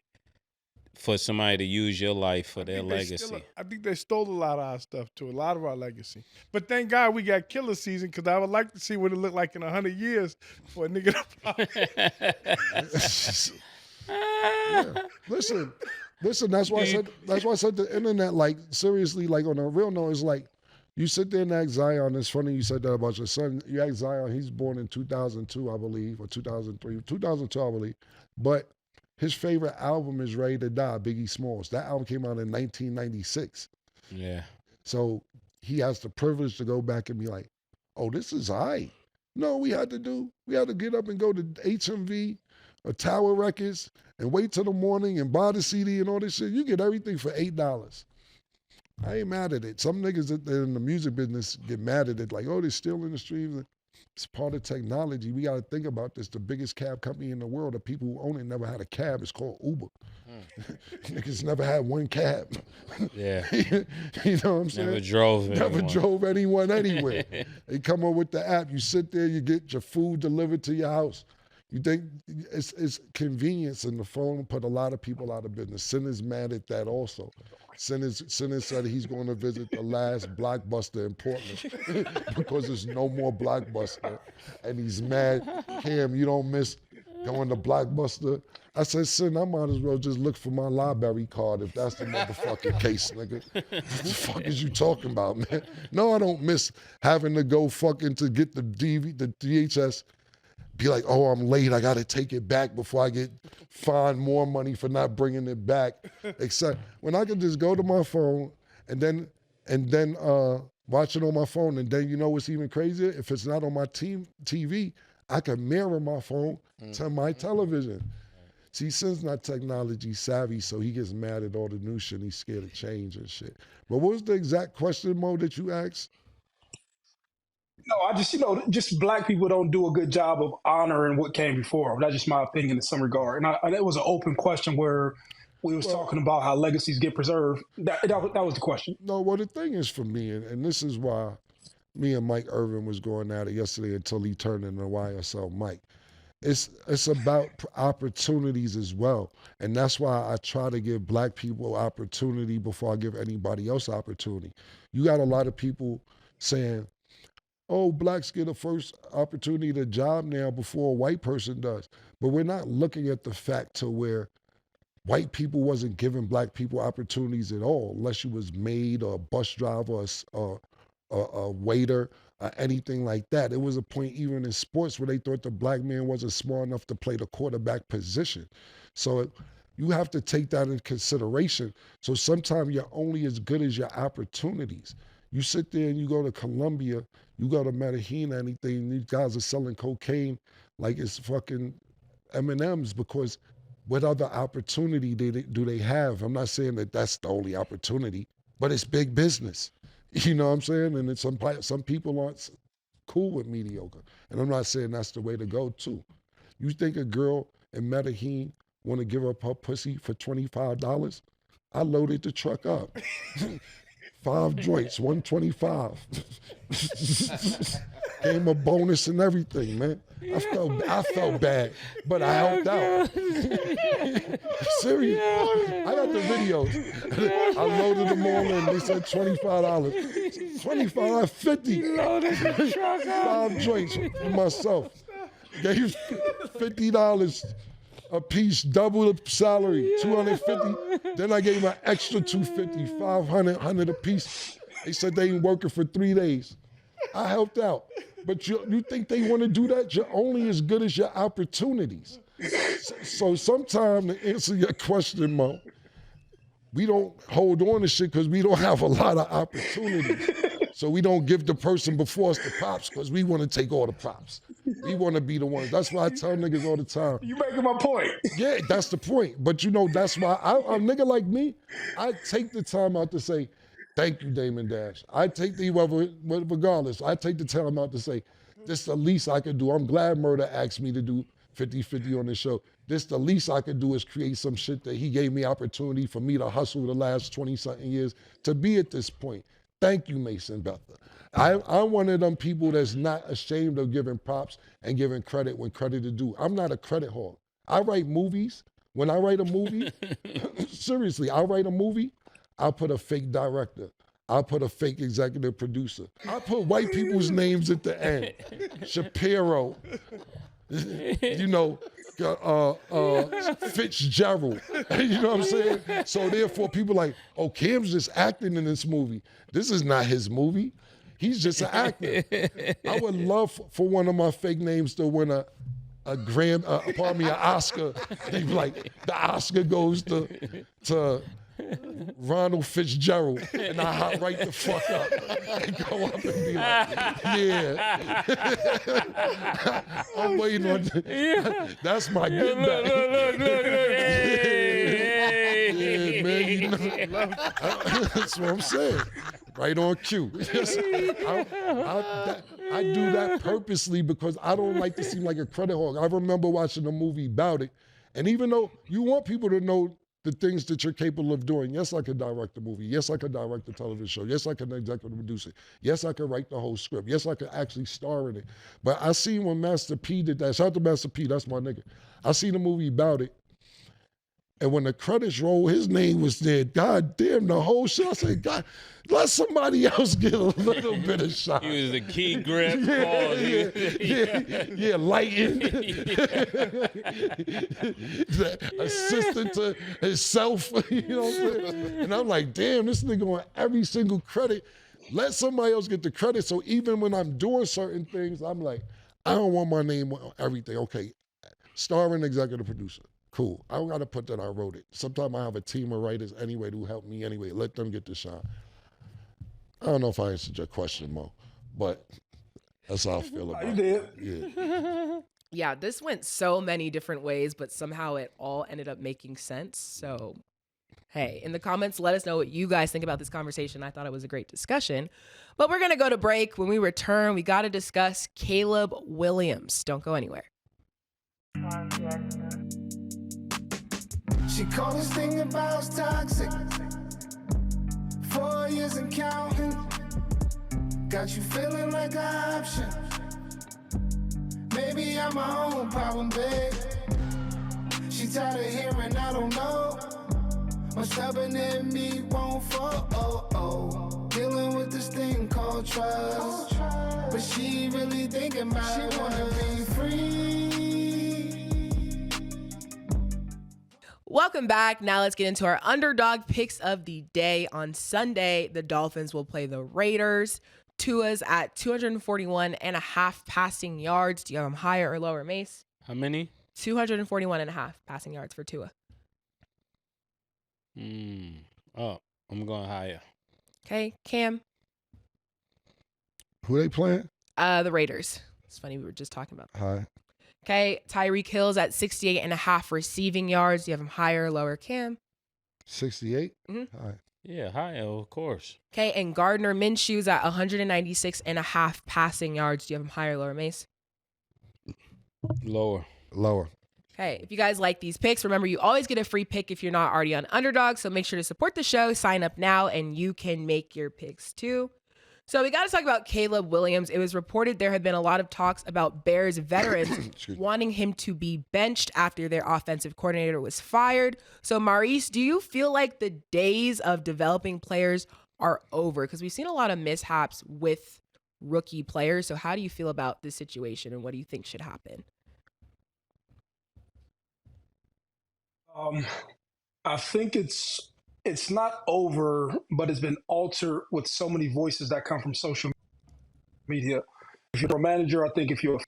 for somebody to use your life for their legacy. I think they stole a lot of our stuff too, a lot of our legacy. But thank God we got Killa season, because I would like to see what it looked like in 100 years for a nigga to Yeah. Listen. That's why I said the internet. Like, seriously, like on a real note, it's like you sit there and ask Zion. It's funny you said that about your son. You ask Zion. He's born in 2002, I believe, or 2003, 2002, I believe. But his favorite album is Ready to Die, Biggie Smalls. That album came out in 1996. Yeah. So he has the privilege to go back and be like, oh, this is aight. No, we had to get up and go to HMV or Tower Records and wait till the morning and buy the CD and all this shit, you get everything for $8. I ain't mad at it. Some niggas that in the music business get mad at it, like, oh, they're stealing the streams. It's part of technology. We got to think about this. The biggest cab company in the world, the people who own it never had a cab. It's called Uber. Niggas never had one cab. Yeah. You know what I'm saying? Never drove anyone anywhere. They come up with the app. You sit there, you get your food delivered to your house. You think it's convenience, and the phone put a lot of people out of business. Sinner's mad at that also. Sinner said he's going to visit the last Blockbuster in Portland because there's no more Blockbuster. And he's mad, Cam, you don't miss going to Blockbuster. I said, Sin, I might as well just look for my library card if that's the motherfucking case, nigga. What the fuck is you talking about, man? No, I don't miss having to go fucking to get the DHS. Be like, oh, I'm late. I got to take it back before I get fined more money for not bringing it back. Except when I can just go to my phone and then watch it on my phone. And then you know what's even crazier? If it's not on my TV, I can mirror my phone to my television. See, Sin's not technology savvy, so he gets mad at all the new shit. He's scared of change and shit. But what was the exact question, Mo, that you asked? No, I just, just black people don't do a good job of honoring what came before them. That's just my opinion in some regard. And that was an open question where we was talking about how legacies get preserved. That was the question. No, well, the thing is for me, and this is why me and Mike Irvin was going at it yesterday until he turned into YSL Mike. It's about opportunities as well. And that's why I try to give black people opportunity before I give anybody else opportunity. You got a lot of people saying, oh, blacks get a first opportunity at a job now before a white person does. But we're not looking at the fact to where white people wasn't giving black people opportunities at all, unless you was maid or a bus driver or a waiter or anything like that. It was a point even in sports where they thought the black man wasn't smart enough to play the quarterback position. So you have to take that into consideration. So sometimes you're only as good as your opportunities. You sit there and you go to Colombia, you go to Medellin, anything, these guys are selling cocaine like it's fucking M&Ms because what other opportunity do they have? I'm not saying that that's the only opportunity, but it's big business. You know what I'm saying? And some people aren't cool with mediocre. And I'm not saying that's the way to go too. You think a girl in Medellin want to give up her pussy for $25? I loaded the truck up. 5 joints, 125. Gave him a bonus and everything, man. I felt bad, but I helped out. Serious. I got the videos. I loaded them all in. They said $25. $25, 50. Loaded the truck up. 5 joints for myself. Gave $50 a piece, double the salary, $250. Then I gave him an extra $250, $500, $100 a piece. They said they ain't working for 3 days. I helped out. But you think they want to do that? You're only as good as your opportunities. So sometimes to answer your question, Mo, we don't hold on to shit because we don't have a lot of opportunities. So we don't give the person before us the props because we want to take all the props. We want to be the ones. That's why I tell niggas all the time. You making my point. Yeah, that's the point. But that's why a nigga like me, I take the time out to say, thank you, Damon Dash. I take regardless, I take the time out to say, this is the least I could do. I'm glad Murder asked me to do 50-50 on the show. This the least I could do is create some shit that he gave me opportunity for me to hustle the last 20-something years to be at this point. Thank you, Mason Betha. I'm one of them people that's not ashamed of giving props and giving credit when credit is due. I'm not a credit hog. I write movies. When I write a movie, seriously, I write a movie, I'll put a fake director. I'll put a fake executive producer. I'll put white people's names at the end. Shapiro, Fitzgerald. You know what I'm saying? So therefore people like, oh, Cam's just acting in this movie. This is not his movie. He's just an actor. I would love for one of my fake names to win an Oscar. They'd be like, the Oscar goes to Ronald Fitzgerald, and I hop right the fuck up and go up and be like, yeah. I'm waiting on that's my get back. Look. Yeah, man, you know, that's what I'm saying. Right on cue. I do that purposely because I don't like to seem like a credit hog. I remember watching a movie about it, and even though you want people to know the things that you're capable of doing, yes, I could direct a movie. Yes, I could direct a television show. Yes, I can executive produce it. Yes, I could write the whole script. Yes, I could actually star in it. But I see when Master P did that. Shout out to Master P, that's my nigga. I seen a movie about it. And when the credits roll, his name was there. God damn, the whole shit. I said, God, let somebody else get a little bit of shot. He was the key grip. Yeah, lighting. The assistant to himself, you know what I'm saying? And I'm like, damn, this nigga on every single credit. Let somebody else get the credit. So even when I'm doing certain things, I'm like, I don't want my name on everything. Okay, starring executive producer. Cool. I don't got to put that I wrote it. Sometimes I have a team of writers anyway who help me anyway. Let them get the shot. I don't know if I answered your question, Mo, but that's how I feel about it. Yeah. Yeah, this went so many different ways, but somehow it all ended up making sense. So, hey, in the comments, let us know what you guys think about this conversation. I thought it was a great discussion. But we're going to go to break. When we return, we got to discuss Caleb Williams. Don't go anywhere. She called this thing about toxic. 4 years and counting. Got you feeling like an option. Maybe I'm my own problem, babe. She tired of hearing I don't know. My stubborn in me won't fall. Dealing with this thing called trust. But she really thinking about it. She wanna be free. Welcome back. Now let's get into our underdog picks of the day. On Sunday, the Dolphins will play the Raiders. Tua's at 241.5 passing yards. Do you have him higher or lower, Mase? How many? 241.5 passing yards for Tua. Oh, I'm going higher. Okay, Cam? Who they playing? The Raiders. It's funny, we were just talking about that. Hi. Okay, Tyreek Hill's at 68.5 receiving yards. Do you have him higher or lower, Cam? 68? Mm-hmm. Hi. Yeah, higher, of course. Okay, and Gardner Minshew's at 196.5 passing yards. Do you have him higher or lower, Mase? Lower. Lower. Okay, if you guys like these picks, remember you always get a free pick if you're not already on Underdog, so make sure to support the show, sign up now, and you can make your picks too. So we got to talk about Caleb Williams. It was reported there had been a lot of talks about Bears veterans wanting him to be benched after their offensive coordinator was fired. So Maurice, do you feel like the days of developing players are over? Because we've seen a lot of mishaps with rookie players. So how do you feel about this situation and what do you think should happen? I think it's not over, but it's been altered with so many voices that come from social media. If you're a manager, I think if you're a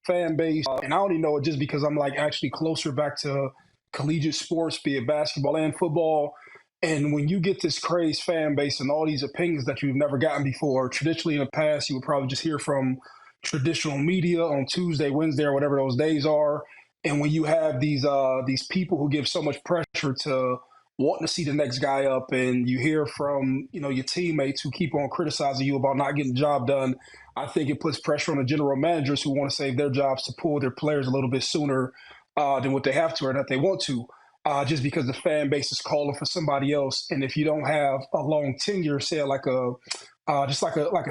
fan base, and I only know it just because I'm like actually closer back to collegiate sports, be it basketball and football. And when you get this crazed fan base and all these opinions that you've never gotten before, traditionally in the past, you would probably just hear from traditional media on Tuesday, Wednesday, or whatever those days are. And when you have these people who give so much pressure to wanting to see the next guy up, and you hear from your teammates who keep on criticizing you about not getting the job done, I think it puts pressure on the general managers who want to save their jobs to pull their players a little bit sooner than what they have to or that they want to, just because the fan base is calling for somebody else. And if you don't have a long tenure, say like a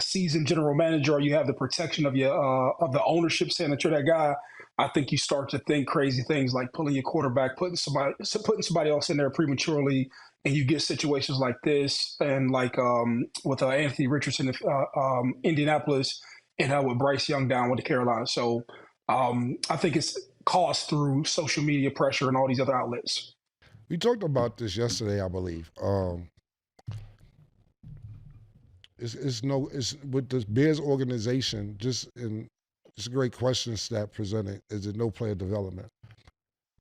seasoned general manager, or you have the protection of the ownership saying that you're that guy, I think you start to think crazy things like pulling your quarterback, putting somebody else in there prematurely, and you get situations like this, and like with Anthony Richardson in Indianapolis, and with Bryce Young down with the Carolina. So I think it's caused through social media pressure and all these other outlets. We talked about this yesterday, I believe. It's with the Bears organization, just a great question Stat presented. Is it no player development?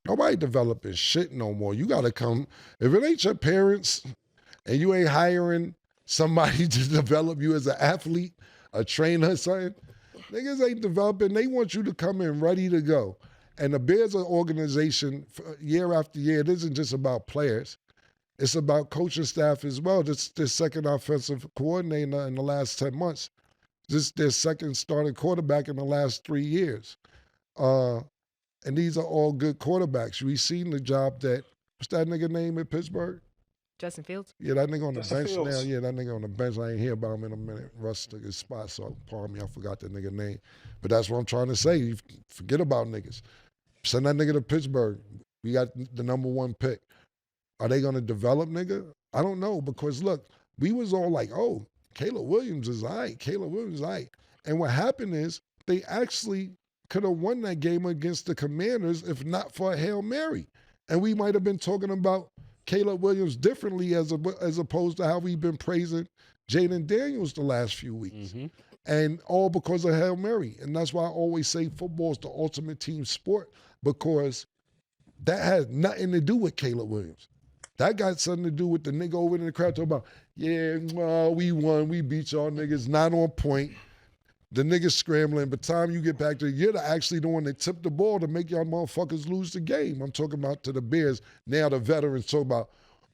Nobody developing shit no more. You got to come. If it ain't your parents and you ain't hiring somebody to develop you as an athlete, a trainer or something, niggas ain't developing. They want you to come in ready to go. And the Bears are an organization year after year. It isn't just about players. It's about coaching staff as well. This second offensive coordinator in the last 10 months. This their second starting quarterback in the last 3 years. And these are all good quarterbacks. We seen the job that, what's that nigga name in Pittsburgh? Justin Fields? Yeah, that nigga on the Justin bench Fields. now. Yeah, that nigga on the bench. I ain't hear about him in a minute. Russ took his spot, so pardon me, I forgot that nigga name. But that's what I'm trying to say. You forget about niggas. Send that nigga to Pittsburgh. We got the number 1 pick. Are they going to develop, nigga? I don't know, because look, we was all like, oh, Caleb Williams is all right. Caleb Williams is all right. And what happened is they actually could have won that game against the Commanders if not for a Hail Mary. And we might have been talking about Caleb Williams differently as opposed to how we've been praising Jaden Daniels the last few weeks. Mm-hmm. And all because of Hail Mary. And that's why I always say football is the ultimate team sport, because that has nothing to do with Caleb Williams. That got something to do with the nigga over in the crowd talking about, yeah, well, we won, we beat y'all niggas, not on point. The niggas scrambling. By the time you get back to, you're actually the one that tipped the ball to make y'all motherfuckers lose the game. I'm talking about to the Bears. Now the veterans talk about,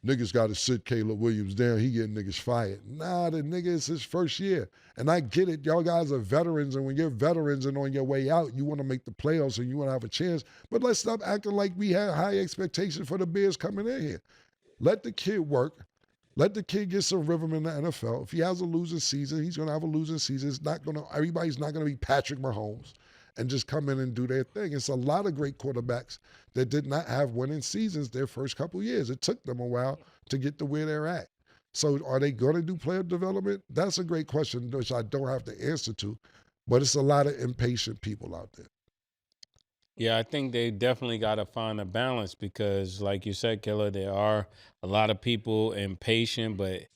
niggas got to sit Caleb Williams down. He getting niggas fired. Nah, the nigga, it's his first year. And I get it. Y'all guys are veterans. And when you're veterans and on your way out, you want to make the playoffs and you want to have a chance. But let's stop acting like we had high expectations for the Bears coming in here. Let the kid work. Let the kid get some rhythm in the NFL. If he has a losing season, he's going to have a losing season. It's not going to, everybody's not going to be Patrick Mahomes and just come in and do their thing. It's a lot of great quarterbacks that did not have winning seasons their first couple of years. It took them a while to get to where they're at. So are they going to do player development? That's a great question, which I don't have the answer to, but it's a lot of impatient people out there. Yeah, I think they definitely got to find a balance because, like you said, Killa, there are a lot of people impatient, but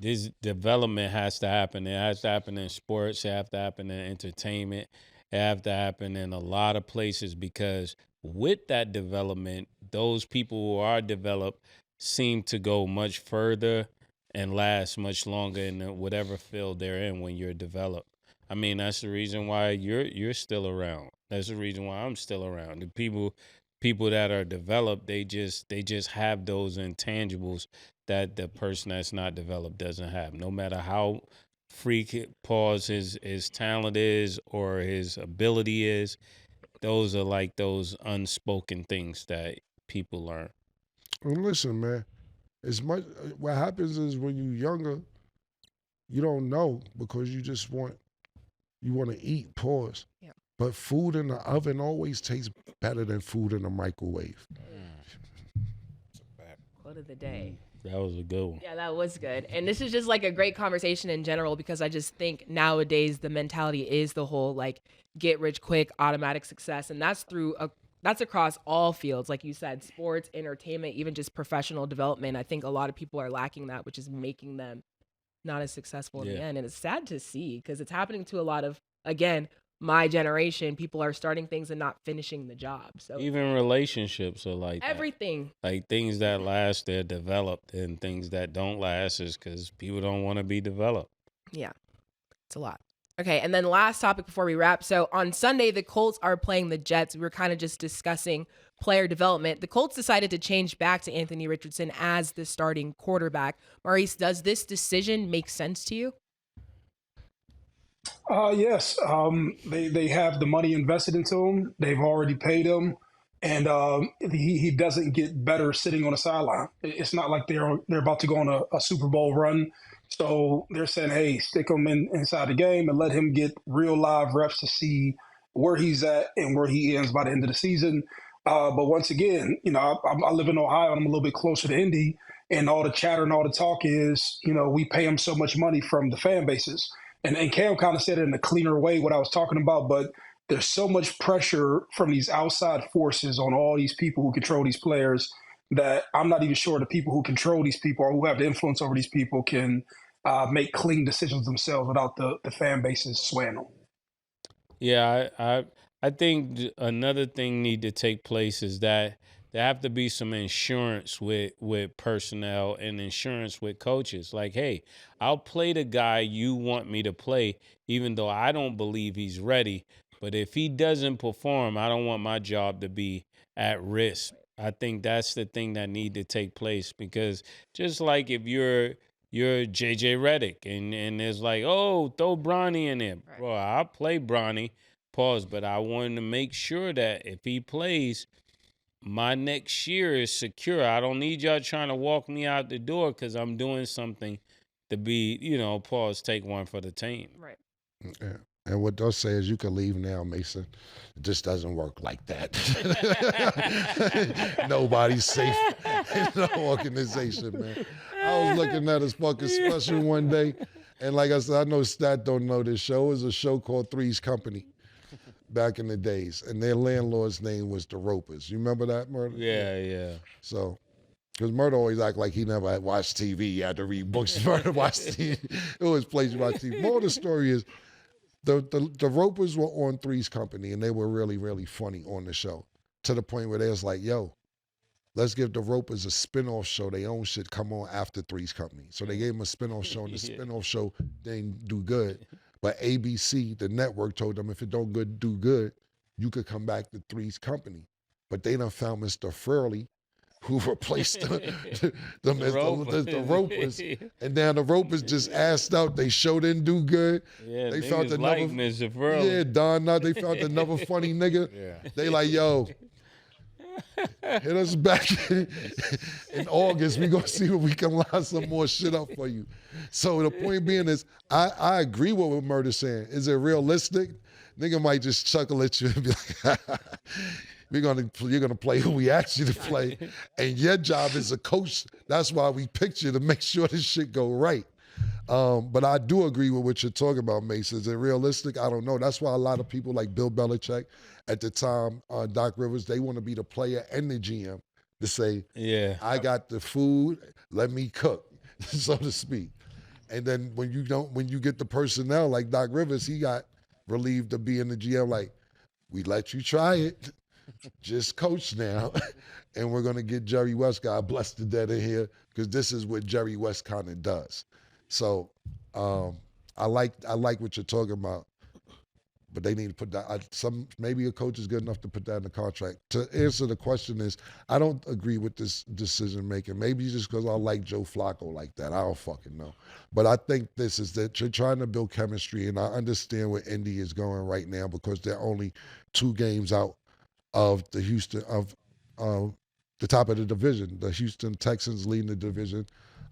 this development has to happen. It has to happen in sports. It has to happen in entertainment. It has to happen in a lot of places because with that development, those people who are developed seem to go much further and last much longer in whatever field they're in when you're developed. I mean, that's the reason why you're still around. That's the reason why I'm still around. The people that are developed, they just have those intangibles that the person that's not developed doesn't have. No matter how freak pause his talent is or his ability is, those are like those unspoken things that people learn. Well, listen, man. What happens is when you're younger, you don't know because you just want to eat. Pause. Yeah. But food in the oven always tastes better than food in the microwave. Quote of the day. That was a good one. Yeah, that was good. And this is just like a great conversation in general because I just think nowadays the mentality is the whole like get rich quick, automatic success. And that's that's across all fields. Like you said, sports, entertainment, even just professional development. I think a lot of people are lacking that, which is making them not as successful in the end. And it's sad to see because it's happening to a lot of, again, my generation. People are starting things and not finishing the job. So even relationships are like everything. That. Like things that last, they're developed, and things that don't last is because people don't want to be developed. Yeah, it's a lot. Okay, and then last topic before we wrap. So on Sunday, the Colts are playing the Jets. We were kind of just discussing player development. The Colts decided to change back to Anthony Richardson as the starting quarterback. Maurice, does this decision make sense to you? Yes. They have the money invested into him. They've already paid him, and he doesn't get better sitting on the sideline. It's not like they're about to go on a Super Bowl run. So they're saying, hey, stick him inside the game and let him get real live reps to see where he's at and where he ends by the end of the season. But once again, I live in Ohio and I'm a little bit closer to Indy, and all the chatter and all the talk is, we pay him so much money from the fan bases. And Cam kind of said it in a cleaner way, what I was talking about, but there's so much pressure from these outside forces on all these people who control these players that I'm not even sure the people who control these people or who have the influence over these people can make clean decisions themselves without the fan bases swaying them. Yeah, I I think another thing need to take place is that there have to be some insurance with personnel and insurance with coaches. Like, hey, I'll play the guy you want me to play, even though I don't believe he's ready. But if he doesn't perform, I don't want my job to be at risk. I think that's the thing that need to take place, because just like if you're JJ Redick and it's like, oh, throw Bronny in there. Right. Bro, I'll play Bronny, pause, but I wanted to make sure that if he plays, my next year is secure. I don't need y'all trying to walk me out the door because I'm doing something to be, pause, take one for the team. Right. Yeah. And what they'll say is you can leave now, Mason. It just doesn't work like that. Nobody's safe in the organization, man. I was looking at a fucking special one day, and like I said, I know Stat don't know this show. It was a show called Three's Company back in the days, and their landlord's name was the Ropers. You remember that, Murder? Yeah. So, because Murder always act like he never had watched TV. He had to read books. Murder watched TV. It was plays to watch TV. More of the story is, the Ropers were on Three's Company, and they were really, really funny on the show, to the point where they was like, yo, let's give the Ropers a spinoff show. They own shit come on after Three's Company. So they gave them a spinoff show, and the spinoff show didn't do good. But ABC, the network, told them if it don't do good, you could come back to Three's Company. But they done found Mr. Furley, who replaced the Ropers. And now the Ropers just assed out. They show didn't do good. Yeah, they found like another Mr. Furley. Yeah, Don Knott, they found another funny nigga. Yeah. They like, yo, hit us back in August. We gonna see if we can line some more shit up for you. So the point being is, I agree with what Murder's saying. Is it realistic? Nigga might just chuckle at you and be like, you're gonna play who we asked you to play, and your job as a coach, that's why we picked you, to make sure this shit go right. But I do agree with what you're talking about, Mase. Is it realistic? I don't know. That's why a lot of people like Bill Belichick, at the time, Doc Rivers, they want to be the player and the GM to say, Yeah. I got the food, let me cook, so to speak. And then when you get the personnel like Doc Rivers, he got relieved of being the GM, like, we let you try it. Just coach now, and we're gonna get Jerry West, God bless the dead, in here, because this is what Jerry West kind of does. So I like what you're talking about, but they need to put that. Maybe a coach is good enough to put that in the contract. To answer the question is, I don't agree with this decision making. Maybe just because I like Joe Flacco like that. I don't fucking know. But I think this is that you're trying to build chemistry, and I understand where Indy is going right now, because they're only 2 games out of the Houston the top of the division. The Houston Texans leading the division.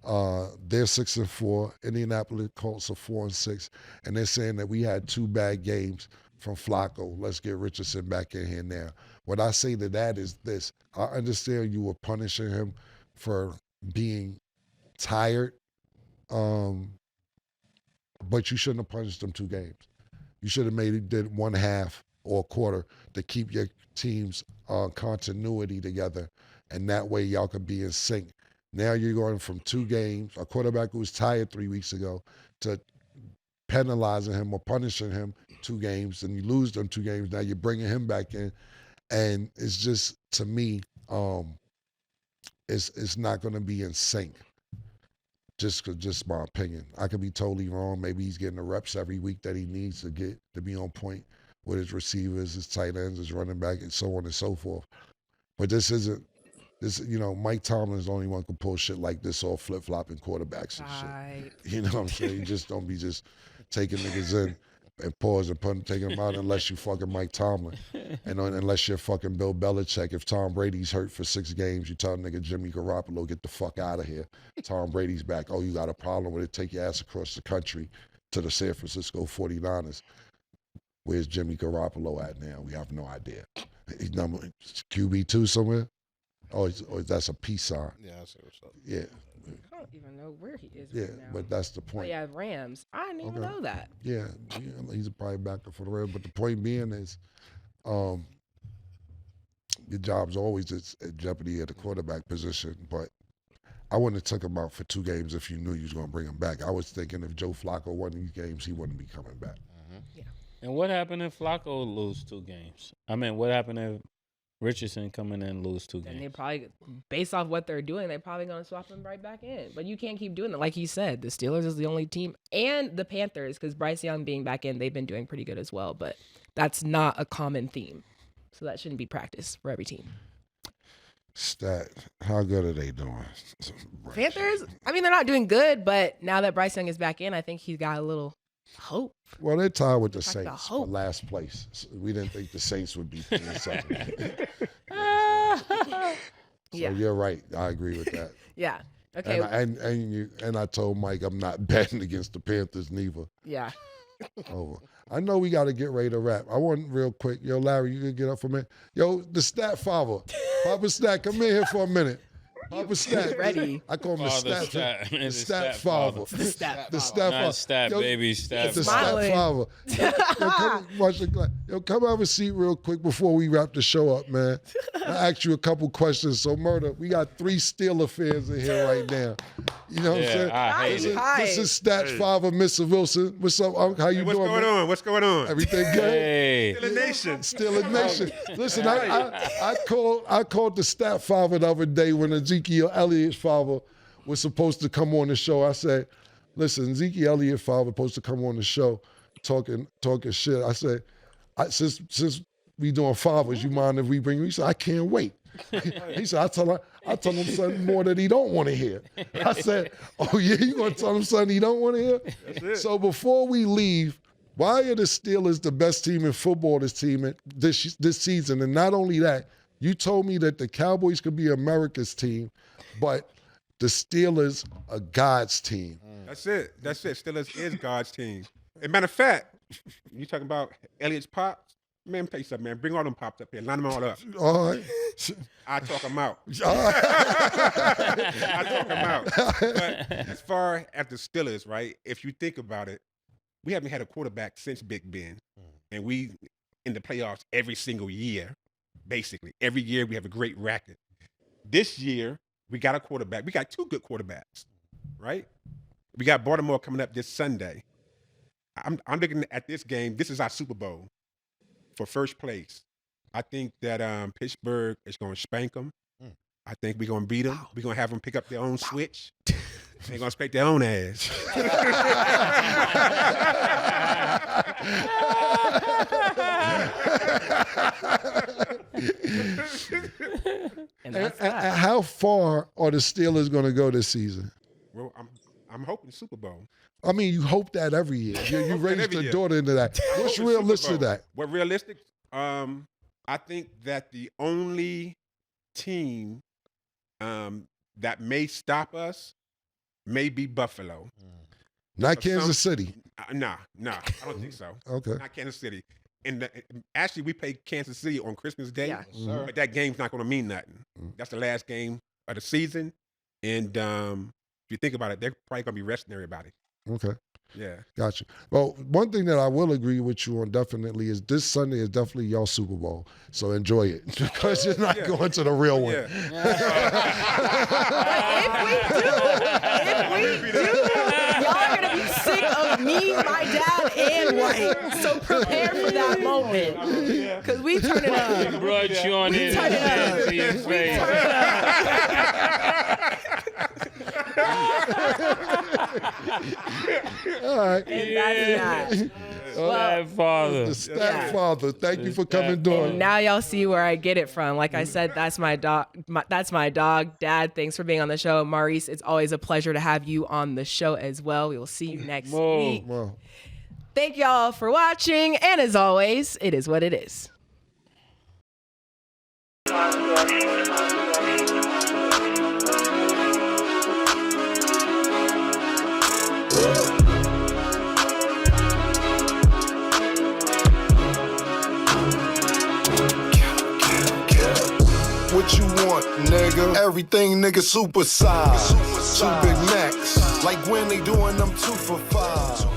They're 6-4. Indianapolis Colts are 4-6, and they're saying that we had 2 bad games from Flacco. Let's get Richardson back in here now. What I say to that is this: I understand you were punishing him for being tired, but you shouldn't have punished him 2 games. You should have did 1 half or a quarter to keep your team's continuity together, and that way y'all could be in sync. Now you're going from 2 games, a quarterback who was tired 3 weeks ago, to penalizing him or punishing him 2 games, and you lose them 2 games. Now you're bringing him back in, and it's just, to me, it's not going to be in sync. Just my opinion. I could be totally wrong. Maybe he's getting the reps every week that he needs to get to be on point with his receivers, his tight ends, his running back, and so on and so forth. But this, Mike Tomlin is the only one who can pull shit like this off, flip-flopping quarterbacks and shit. You know what I'm saying? You just don't be just taking niggas in and pause and taking them out unless you fucking Mike Tomlin. And unless you're fucking Bill Belichick. If Tom Brady's hurt for 6 games, you tell nigga Jimmy Garoppolo, get the fuck out of here. Tom Brady's back. Oh, you got a problem with it? Take your ass across the country to the San Francisco 49ers. Where's Jimmy Garoppolo at now? We have no idea. He's number QB2 somewhere? Oh, that's a peace sign. Yeah, I see what's up. Yeah. I don't even know where he is Yeah, right now. but that's the Oh, point. yeah, Rams. I didn't even know that. Yeah, he's probably back for the Rams. But the point being is, your job's always at jeopardy at the quarterback position. But I wouldn't have took him out for 2 games if you knew you was going to bring him back. I was thinking if Joe Flacco won these games, he wouldn't be coming back. Yeah. And what happened if Flacco lose 2 games? I mean, what happened if Richardson come in and lose 2 And they games? probably, based off what they're doing, they're probably going to swap them right back in. But you can't keep doing that. Like you said, the Steelers is the only team, and the Panthers, because Bryce Young being back in, they've been doing pretty good as well. But that's not a common theme. So that shouldn't be practice for every team. Stat, how good are they doing? Panthers, I mean, they're not doing good, but now that Bryce Young is back in, I think he's got a little hope. Well, they're tied with the Talk about Saints for hope. last place. So we didn't think the Saints would be in second. So Yeah. you're right. I agree with that. Yeah. Okay. And I told Mike I'm not betting against the Panthers neither. Yeah. Over. I know we got to get ready to wrap. I want real quick. Yo, Larry, you can get up for a minute. Yo, the Stat Father. Papa Stat, come in here for a minute. Papa Stat. Ready. I call him the Father Stat. Stat. The Stat Father. The Stat The Stat Father. Not stat, Yo, baby. Stat. The Smiling. Stat Father. Yo, come, watch the glass. Yo, come have a seat real quick before we wrap the show up, man. I asked you a couple questions. So, Murder, we got 3 Steeler fans in here right now. You know what I'm saying? I hate it. This is Stat Father, Mr. Wilson. What's up? How you What's doing, going man? on? What's going on? Everything good? Hey. Still a nation. Still a nation. Listen, I called the Stat Father the other day when Ezekiel Elliott's father was supposed to come on the show. I said, listen, Ezekiel Elliott's father supposed to come on the show talking shit. I said, since we doing fathers, you mind if we bring you? He said, I can't wait. He said, I tell him something more that he don't want to hear. I said, oh yeah, you gonna tell him something he don't want to hear? That's it. So before we leave, why are the Steelers the best team in football this season? And not only that, you told me that the Cowboys could be America's team, but the Steelers are God's team. That's it. Steelers is God's team. As a matter of fact, you talking about Elliott's pops? Man, tell you something, man. Bring all them pops up here. Line them all up. All right. I talk them out. All right. I talk them out. But as far as the Steelers, right, if you think about it, we haven't had a quarterback since Big Ben. And we in the playoffs every single year, basically. Every year we have a great record. This year, we got a quarterback. We got 2 good quarterbacks, right? We got Baltimore coming up this Sunday. I'm looking at this game. This is our Super Bowl for first place. I think that Pittsburgh is going to spank them. I think we're going to beat them. We're going to have them pick up their own switch. They're going to spank their own ass. And that's that. And how far are the Steelers going to go this season? Well, I'm hoping Super Bowl. I mean, you hope that every year. You raise every the year. daughter into that. What's Super realistic Bowl. to that? What realistic? I think that the only team that may stop us may be Buffalo. Not Some- Kansas City. Nah, I don't think so. Okay. Not Kansas City. And actually, we play Kansas City on Christmas Day, Yeah. but that game's not going to mean nothing. That's the last game of the season, and if you think about it, they're probably going to be resting everybody. Okay. Yeah. Gotcha. Well, one thing that I will agree with you on definitely is this Sunday is definitely y'all Super Bowl. So enjoy it because you're not Yeah. going to the real one. Yeah. If we do, y'all are gonna be sick of me, my dad, and White. So prepare for that moment, cause we turn it up. Brought you on here turn it up. to your face. All right. And that's that. Stat Father. The Stat Yeah. Father. Thank you for coming doing. Now y'all see where I get it from. Like I said, that's my dog. That's my dog. Dad, thanks for being on the show. Maurice, it's always a pleasure to have you on the show as well. We will see you next week. Well, Thank y'all for watching. And as always, it is what it is. What you want, nigga? Everything, nigga, super size. 2 Big Macs, like when they doing them 2 for $5.